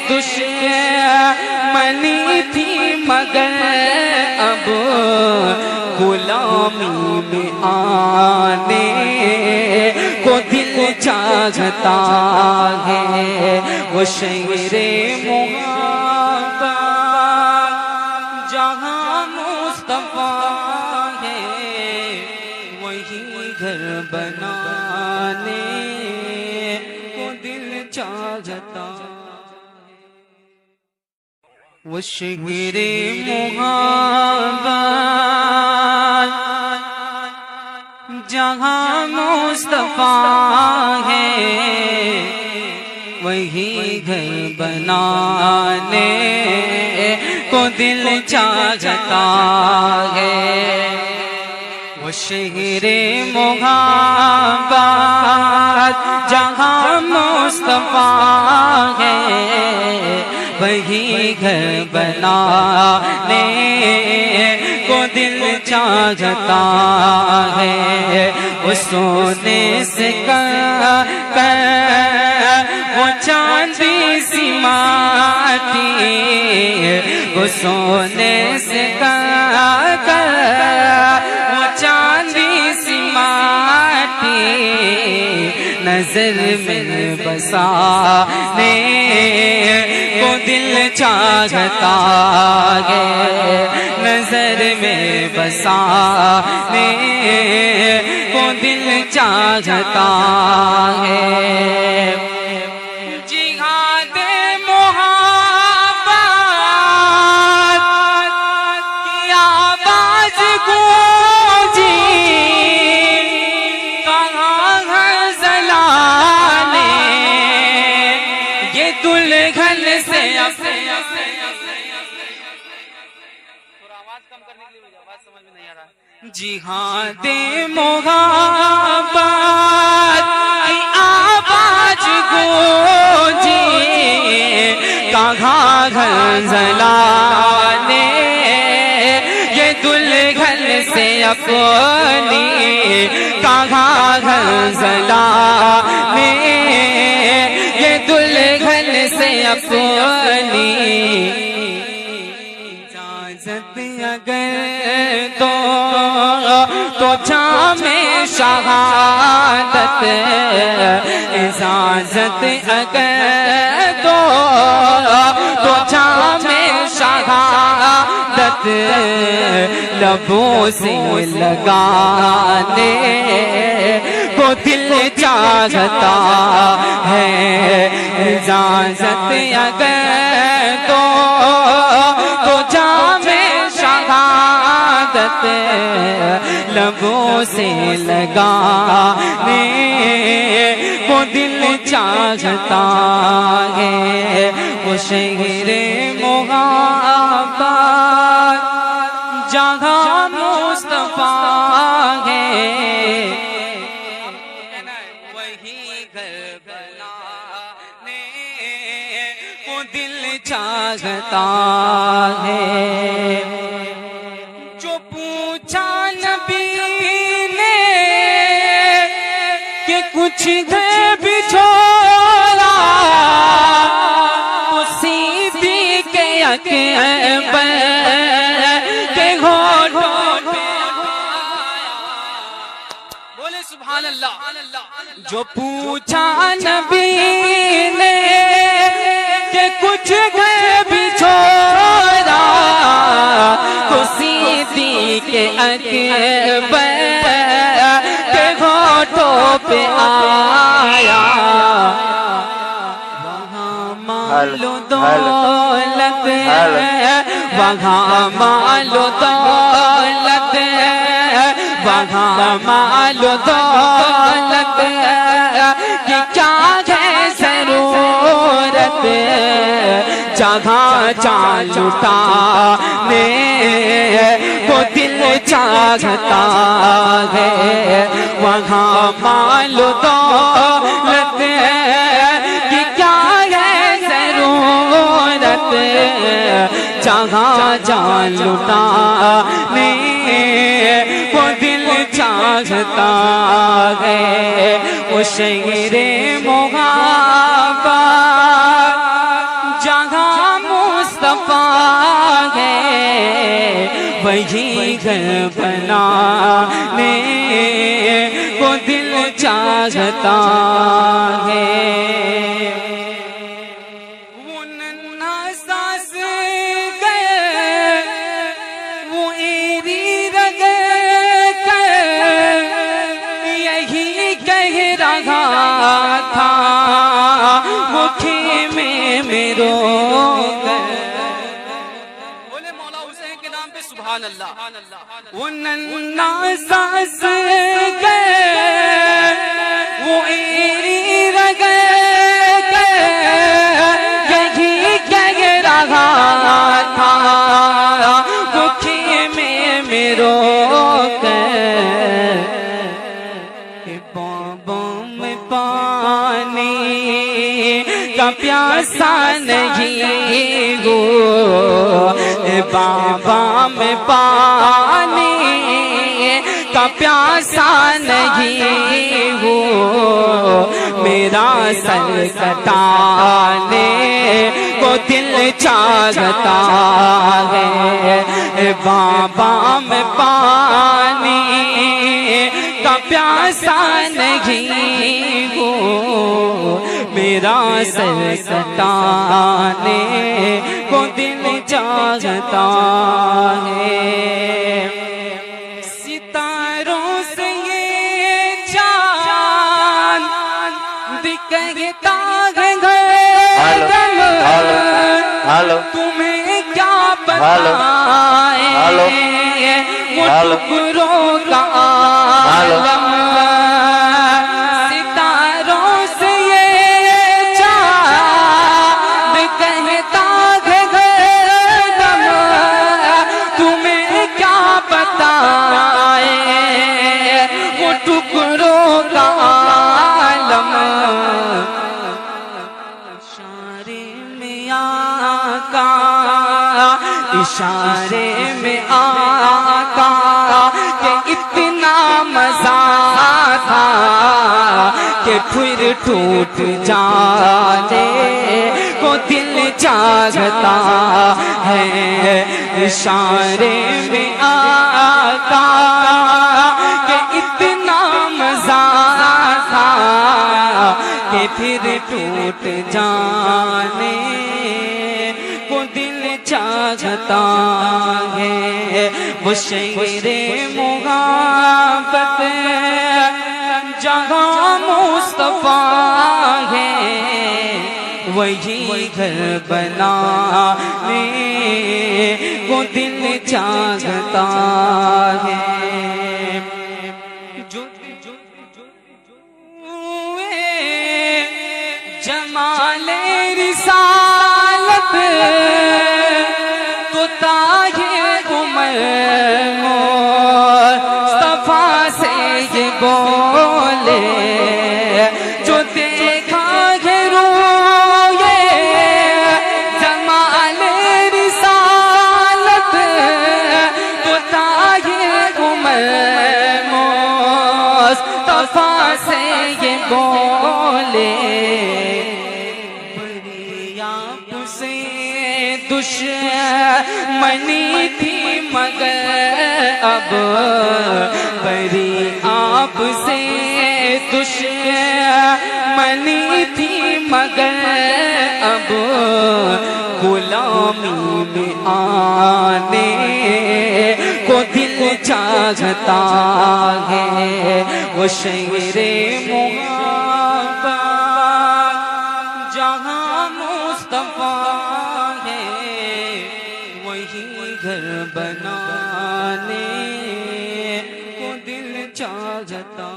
دشمنی تھی مگر اب غلامی میں آنے کو دل چاہتا ہے وہ شہر محبت جہاں مصطفیٰ گھر بنانے کو دل چاہتا وہ شہر محبت جہاں مصطفیٰ ہے وہی گھر بنانے کو دل چاہتا ہے وہ شہر محبت جہاں مصطفیٰ ہے وہی گھر بنانے کو دل چاہتا ہے وہ سونے سے کر وہ چاندی سی ماٹی وہ سونے سے کر چاندی سی ماٹی نظر میں بسانے کو دل چاہتا ہے نظر میں بسانے کو دل چاہتا ہے جہاد محبت کی آواز گونجی کہاں گھنزلانے یہ دلہن سے اپنی کہاں گھنزلانے یہ دلہن سے اپنی اجازت اگر تو جام شہادت اجازت اگر تو جام شہادت لبوں سے لگانے کو دل چاہتا ہے اجازت اگر تو جام شہادت لبوں سے لگانے کو دل چاہتا ہے وہ شہر محبت جہاں مصطفیٰ ہے وہی گھر بنانے کو دل چاہتا ہے جو پوچھا نبی نے کہ کچھ گھر بھی چھوڑا تو صدیق اکبر کے ہونٹوں پہ بولے سبحان اللہ جو پوچھا نبی نے کہ کچھ گھر بھی چھوڑا تو صدیق اکبر کے ہونٹوں پہ آیا وہاں مال و دولت ہے وہاں مال و دولت ہے وہاں مال و دولت کہ کیا ہے ضرورت جہاں جان لٹانے کو دل چاہتا ہے وہاں مال و دولت کہ کیا ہے ضرورت جہاں جان لٹانے کو دل چاہتا ہے وہ شہر محبت جہاں مصطفیٰ ہے وہی گھر بنانے کو دل چاہتا ہے وہ ننھا ساس گئے وہ ایری رگ کر یہی کہہ رہا تھا وہ خیمے میں رو کر بولے مولا حسین کے نام پہ سبحان اللہ وہ ننھا ساس گئے وہ ایری رگ کر یہی کہہ رہا تھا وہ خیمے میں رو کر کہ بابوں میں پانی کا پیاسا نہیں ہو بابا میں پانی کا پیاسا نہیں ہو میرا سر کٹانے کو دل چاہتا ہے بابا میں پانی کا پیاسا نہیں ہو میرا سر کٹانے کو دل چاہتا ہے ستاروں سے یہ چاند کہتا ہے گھر تمہیں کیا بتائیں وہ ٹکڑوں کا عالم ستاروں سے یہ چاند کہتا ہے گھر تمہیں کیا بتائیں وہ ٹکڑوں کا عالم اشارے میں آقا اشارے میں آقا کہ اتنا مزہ تھا کہ پھر ٹوٹ جانے کو دل چاہتا ہے اشارے میں آقا کہ اتنا مزہ تھا کہ پھر ٹوٹ جانے کو دل چاہتا ہے وہ شہر محبت جہاں مصطفیٰ ہے وہی گھر بنانے کو دل چاہتا ہے جمال رسالت تو طاہر عمر دشمنی تھی مگر اب بری آپ سے دشمنی تھی مگر اب غلامی میں آنے کو دل چاہتا ہے وہ شہر محبت جہاں مصطفیٰ ہے وہی گھر بنانے کو دل چاہتا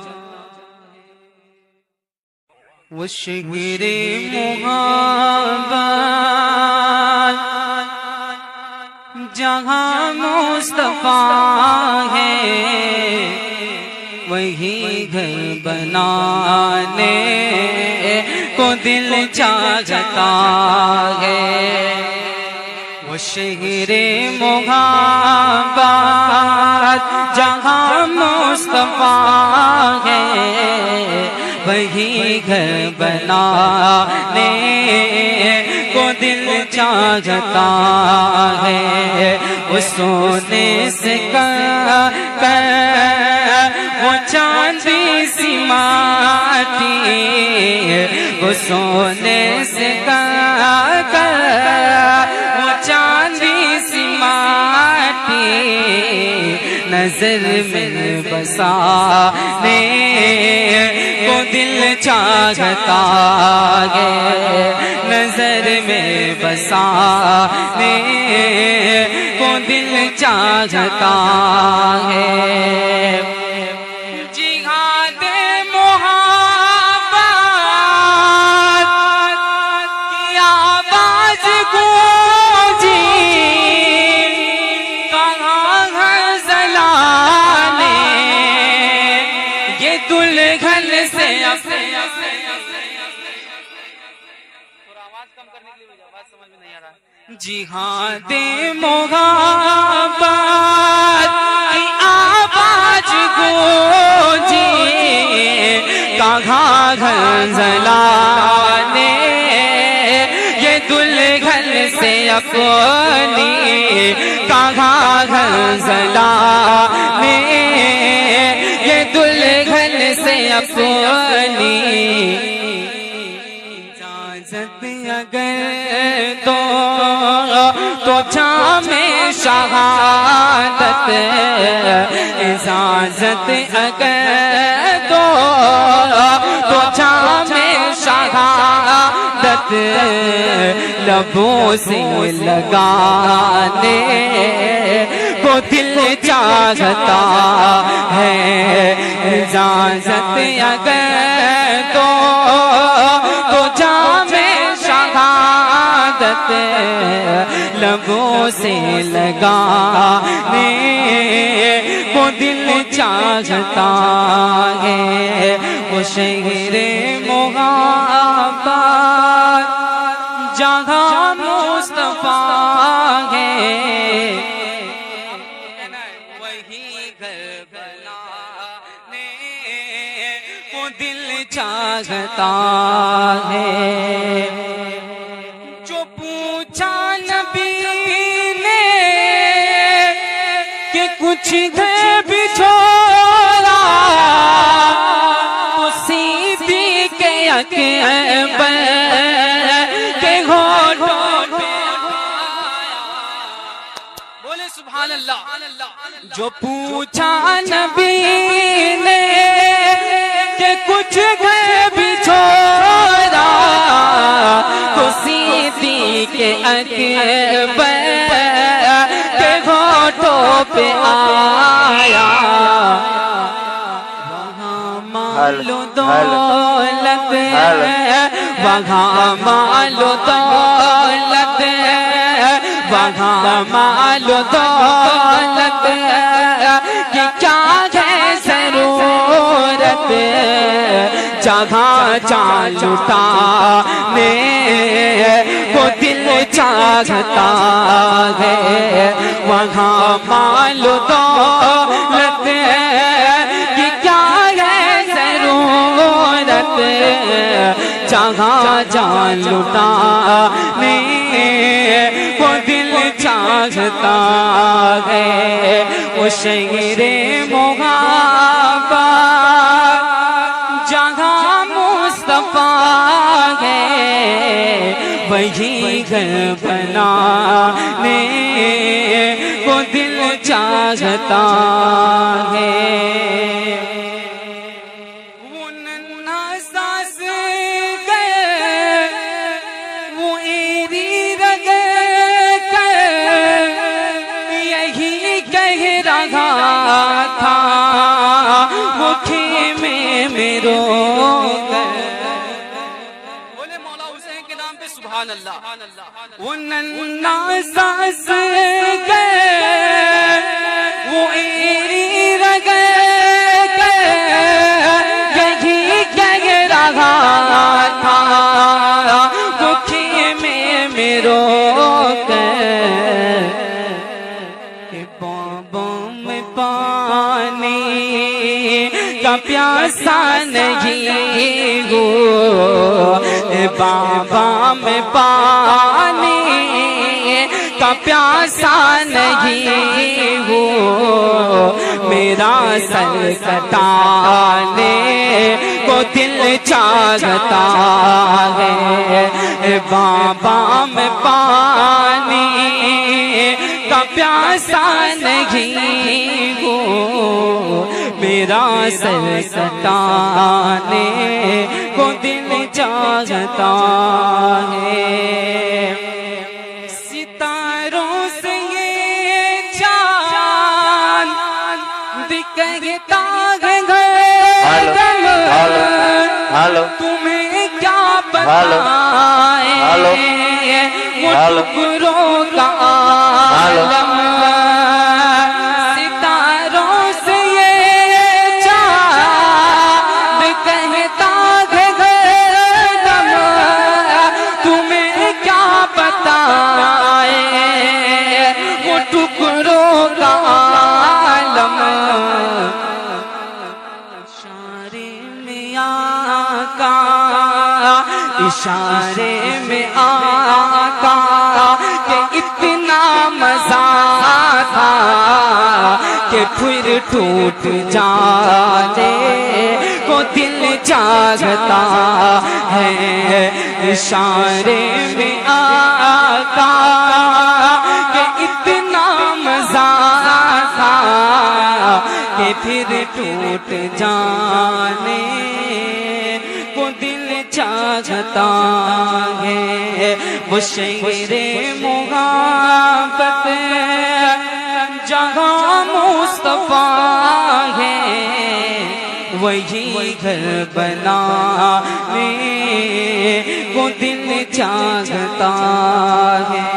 وہ شہر محبت جہاں مصطفیٰ ہے وہی گھر بنانے کو دل چاہتا ہے وہ شہر محبت جہاں مصطفیٰ ہے وہی گھر بنانے کو دل چاہتا ہے وہ سونے سے کر وہ چاندی سی ماٹی وہ سونے سے کر وہ چاندی سی ماٹی نظر میں بسانے کو دل چاہتا ہے نظر میں بسانے کو دل چاہتا ہے جہاد محبت کی آواز گونجی کہاں غزلانے یہ دلہن سے جہاد محبت کی آواز گونجی کہاں غزلانے یہ دلہن سے اپنی کہاں غزلانے یہ دلہن سے اپنی اجازت اگر تو جام شہادت اجازت اگر تو جام شہادت لبوں سے لگانے کو دل چاہتا ہے اجازت اگر تو جام شہادت لبوں سے لگانے کو دل چاہتا ہے وہ شہر محبت جہاں مصطفیٰ ہے وہی گھر بنانے کو دل چاہتا ہے جو پوچھا نبی نے کہ کچھ گھر بھی چھوڑا تو صدیق اکبر کے ہونٹوں پہ بولے سبحان اللہ جو پوچھا نبی نے کہ کچھ گھر بھی چھوڑا تو صدیق اکبر کے ہونٹوں پہ آیا وہاں مال و دولت وہاں مال و دولت وہاں مال و دولت کی کیا ہے ضرورت جہاں جان لٹانے کو دل چاہتا ہے وہاں مال و دولت کی کیا ہے ضرورت جہاں جان لٹانے کو دل چاہتا ہے وہ شہر محبت جہاں مصطفیٰ ہے وہی گھر بنانے کو دل چاہتا ہے سبحان اللہ وہ ننھا ساس گئے وہ ایری رگے یہی کہہ رہا تھا وہ خیمے میں رو کر بابوں میں پانی کا پیاسا نہیں ہو بابا میں پانی کا پیاسا نہیں ہو میرا سر کٹانے کو دل چاہتا ہے بابا میں پانی کا پیاسا نہیں ہو میرا سر کٹانے کو دل چاہتا ہے ستاروں سے یہ چاند دکھتا ہے گھر تمہیں کیا بتائیں وہ ٹکڑوں کا عالم ستاروں سے یہ چاند کہتا وہ ٹکڑوں کا عالم اشارے میں آقا اشارے میں آقا کہ اتنا مزہ تھا کہ پھر ٹوٹ جانے کو دل چاہتا ہے اشارے میں آقا کہ اتنا مزہ تھا کہ پھر ٹوٹ جانے کو دل چاہتا ہے وہ شہر محبت جہاں مصطفیٰ ہے وہی گھر بنانے کو دل چاہتا ہے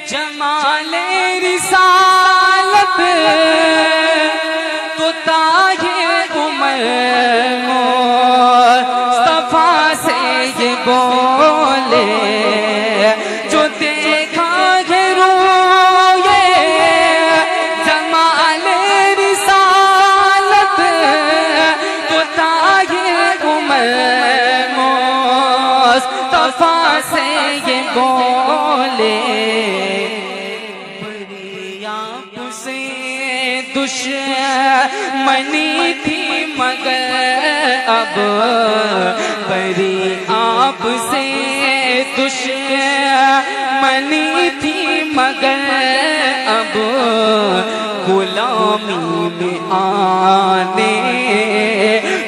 جمال رسالت تو تاج عمر مصطفیٰ سے یہ بولے جو دیکھا ہے روئے جمال رسالت تو تاج عمر مصطفیٰ سے یہ بولے دشمنی تھی مگر اب بری آپ سے دشمنی تھی مگر اب غلامی میں آنے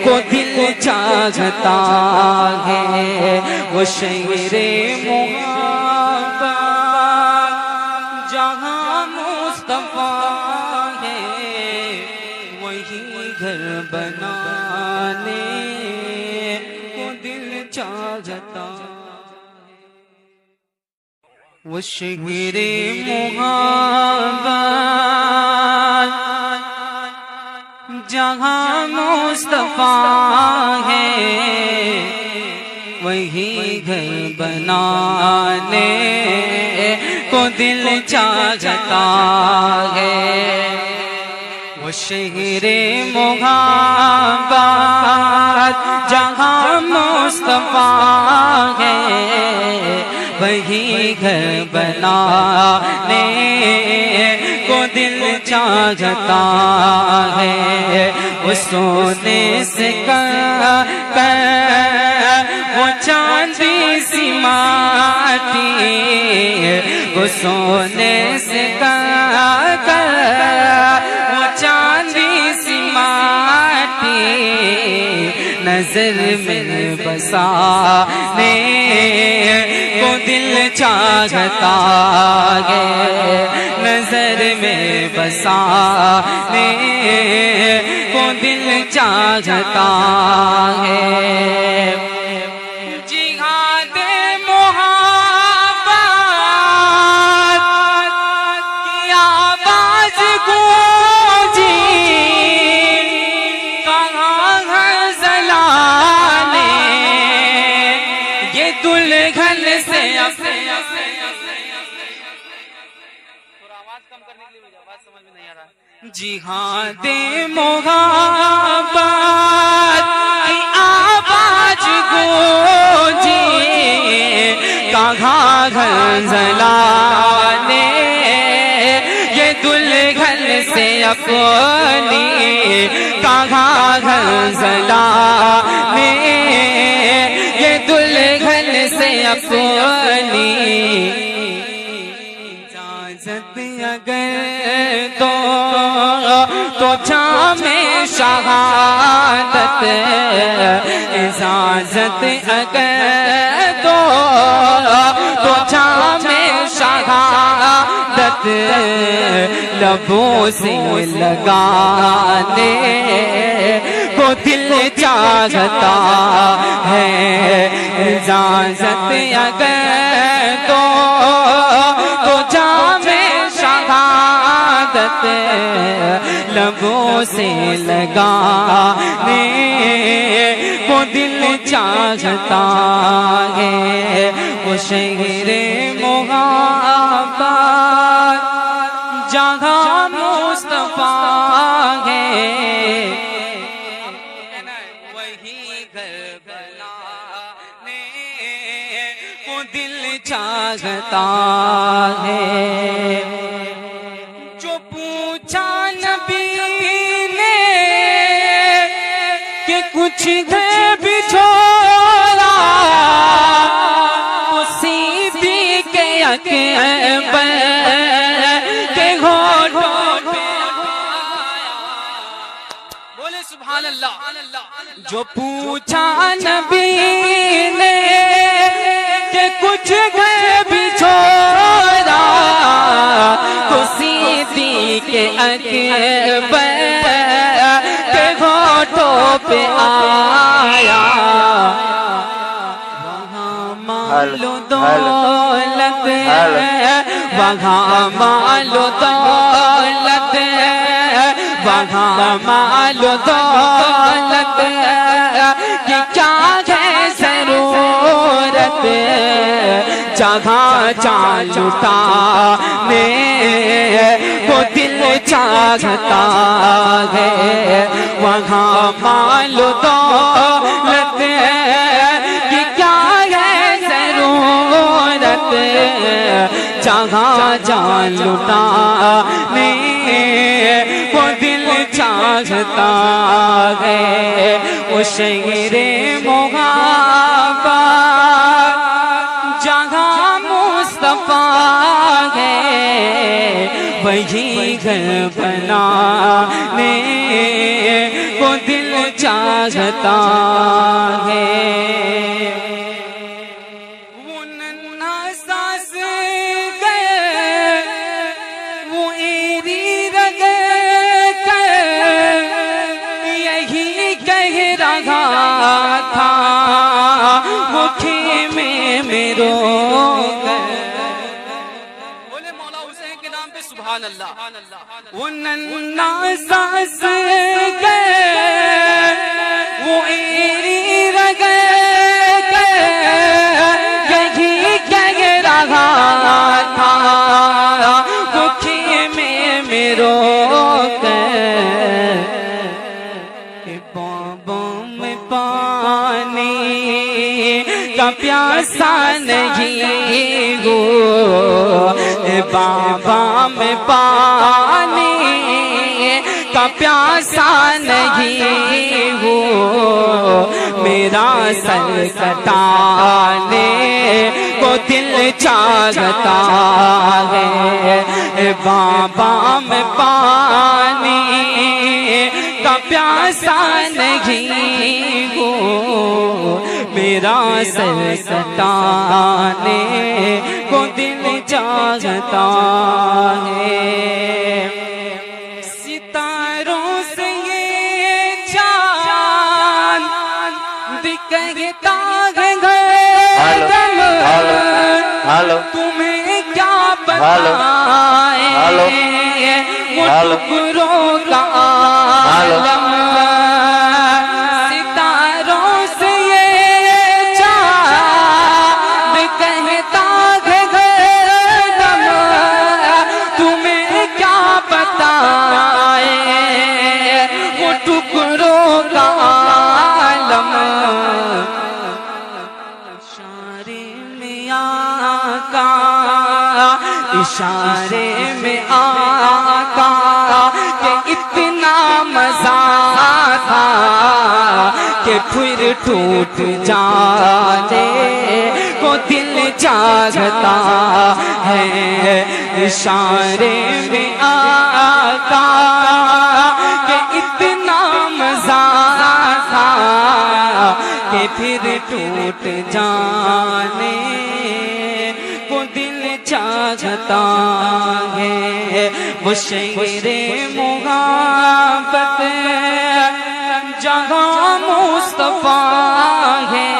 کو دل چاہتا ہے وہ شہر محبت جہاں مصطفیٰ گھر بنانے کو دل چاہتا وہ شہر محبت جہاں مصطفیٰ ہے وہی گھر بنانے کو دل چاہتا ہے وہ شہر محبت جہاں مصطفیٰ ہے، وہی گھر بنانے کو دل چاہتا ہے، وہ سونے سے کر وہ چاندی سی ماٹی، وہ سونے سے کر وہ چاندی سی ماٹی، نظر میں بسانے کو دل چاہتا ہے، نظر میں بسانے کو دل چاہتا ہے۔ جہاد محبت کی آواز گونجی، کہاں غزلانے یہ دلہن سے جہاد محبت کی آواز گونجی، کہاں غزلانے یہ دلہن سے اپنی، کہاں غزلانے یہ دلہن سے اپنی، اجازت اگر تو جام شہادت، اجازت اگر تو جام شہادت لبوں سے لگانے کو دل چاہتا ہے، اجازت اگر تو جام شہادت لبوں سے لگانے کو دل چاہتا ہے، وہ شہر محبت جہاں مصطفیٰ ہے، وہی گھر بنانے کو دل چاہتا ہے۔ جو پوچھا نبی نے کہ کچھ گھر بھی چھوڑا، اسی بھی کے اکبر کے ہونٹوں پہ بولے سبحان اللہ۔ جو پوچھا نبی نے کہ کچھ گھر بھی چھوڑا، تو صدیق اکبر کے ہونٹوں پہ آیا، وہاں مال و دولت، وہاں مال و دولت، وہاں مال و دولت کی کیا ہے ضرورت، جہاں جان لٹانے کو دل چاہتا ہے، وہاں مال و دولت کی کیا ہے ضرورت، جہاں جان لٹانے کو دل چاہتا ہے، وہ شہر محبت جہاں مصطفیٰ ہے، وہی گھر بنانے کو دل چاہتا ہے۔ وہ ننھا ساس گئے، وہ ایری رگے کر یہی کہہ رہا تھا، وہ خیمے میں رو گئے، بولے مولا حسین کے نام پہ سبحان اللہ۔ وہ ننھا ساس گئے، وہ ایری رگے کر یہی کہہ رہا تھا، وہ خیمے میں رو کر کا پیاسا نہیں ہوں، بابا میں پانی کا پیاسا نہیں ہوں، میرا سر کٹانے کو دل چاہتا ہے، بابا میں پانی کا پیاسا نہیں ہوں، میرا سر کٹانے کو دل چاہتا ہے، ستاروں سے یہ چاند کہتا ہے تمہیں کیا بتائیں وہ ٹکڑوں کا عالم، ستاروں سے یہ چاند کہتا ہے تمہیں کیا بتائیں وہ ٹکڑوں کا عالم، اشارے میں آقا کہ اتنا مزہ تھا کہ پھر ٹوٹ جانے کو دل چاہتا ہے، اشارے میں آقا کہ اتنا مزہ تھا کہ پھر ٹوٹ جانے کو دل چاہتا ہے، وہ شہر محبت جہاں مصطفیٰ ہے،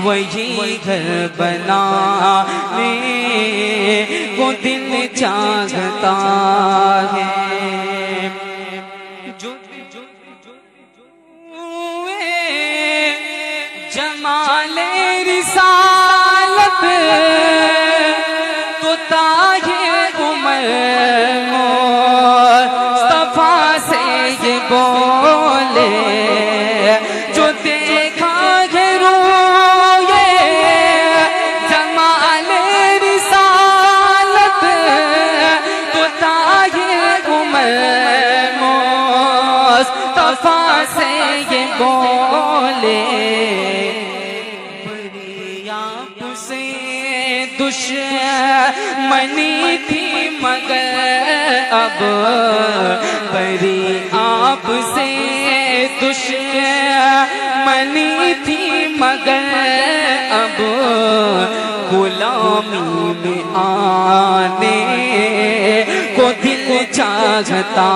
وہی گھر بنانے کو دل چاہتا ہے، جمال رسالت تو طاہر عمر مصطفیٰ سے یہ بولے، جو دیکھا ہے روئے جمال رسالت تو طاہر عمر مصطفیٰ سے یہ بولے، دشمنی تھی مگر اب بری آپ سے دشمنی تھی مگر اب غلامی میں آنے کو دل چاہتا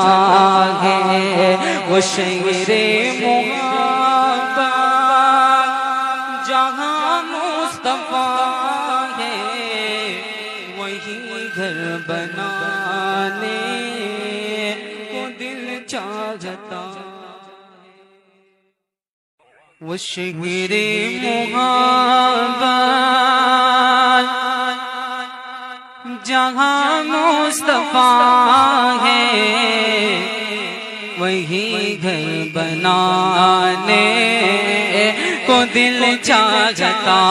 ہے، وہ شہر محبت جہاں مصطفیٰ گھر بنانے کو دل چاہتا، وہ شہر محبت جہاں مصطفیٰ ہے، وہی گھر بنانے کو دل چاہتا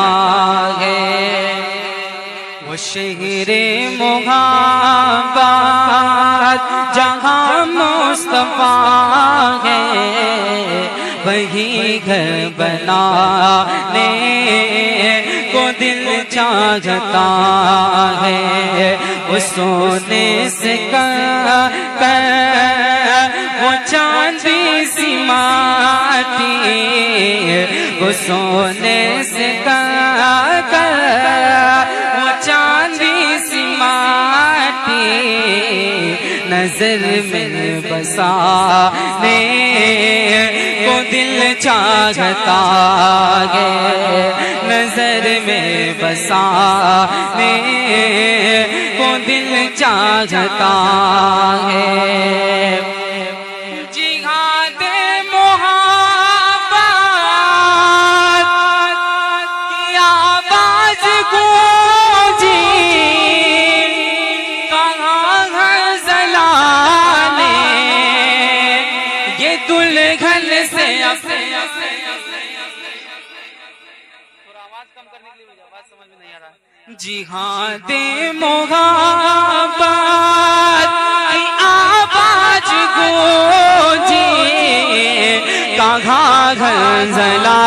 ہے، وہ شہر محبت جہاں مصطفیٰ ہے، وہی گھر بنانے کو دل چاہتا ہے، وہ سونے سے کر وہ چاندی سی ماٹی، وہ سونے سے کر وہ چاندی سی ماٹی نظر میں بسانے کو دل چاہتا ہے، نظر میں بسانے کو دل چاہتا ہے، جہاد محبت کی آواز گونجی کہاں غزلانے، یہ دلہن سے جہاد محبت کی آواز گونجی، کہاں گھنزلا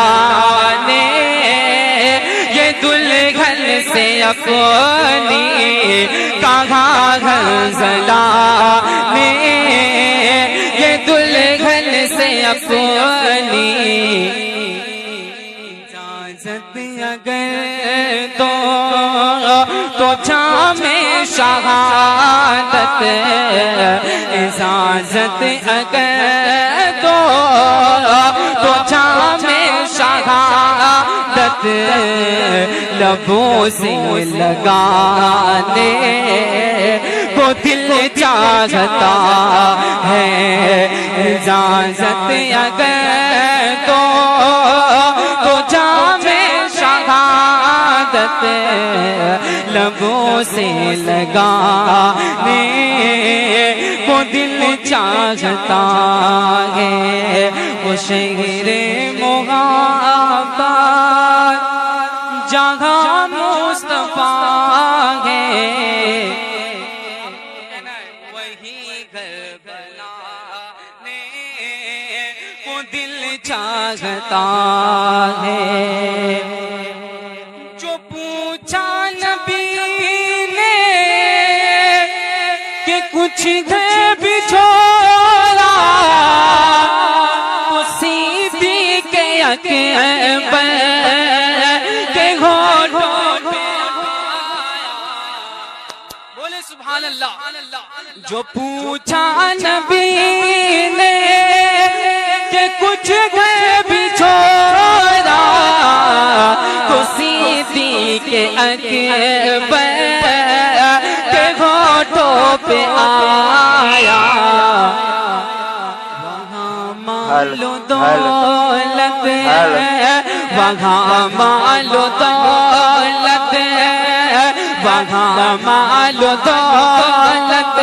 نے یہ دلہن سے اپنی، کہاں گھنزلا نے یہ دلہن سے اپنی، اجازت اگر تو جام شہادت، اجازت اگر تو جام شہادت لبوں سے لگانے کو دل چاہتا ہے، اجازت اگر تو جام شہادت لبوں سے لگانے کو دل چاہتا ہے، وہ شہر محبت جہاں مصطفیٰ ہے، وہی کربلا نے کو دل چاہتا ہے، جو پوچھا نبی نے کہ کچھ گھر بھی چھوڑا، اسی بھی کے اکبر کے ہونٹوں پہ بولے سبحان اللہ، جو پوچھا نبی نے کہ کچھ گھر بھی چھوڑا، تو صدیق کے اکبر کے ہونٹوں پہ آیا، وہاں مال و دولت ہے، وہاں مال و دولت ہے، وہاں مال و دولت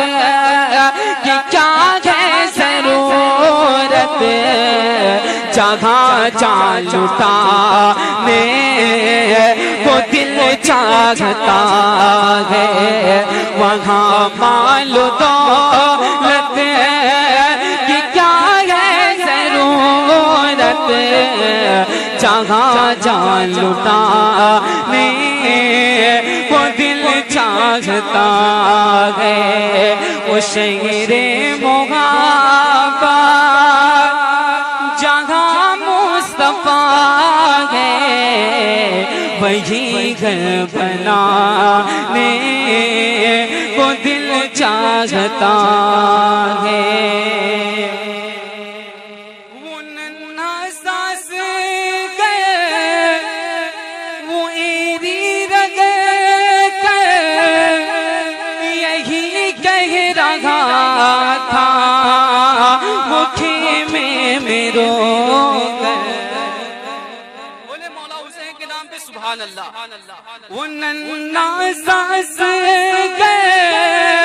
کی کیا ہے ضرورت، جہاں جان لٹانے کو دل چاہتا ہے، وہاں مال و دولت کی کیا ہے ضرورت، جہاں جان لٹانے کو دل چاہتا ہے، وہ شہر محبت جہاں مصطفیٰ ہے، وہی گھر بنانے کو دل چاہتا ہے، وہ ننھا ساس گئے وہ ایری رگڑ کر یہی کہہ رہا تھا، وہ خیمے میں رو گئے، بولے مولا حسین کے نام پہ سبحان اللہ، وہ ننھا ساس گئے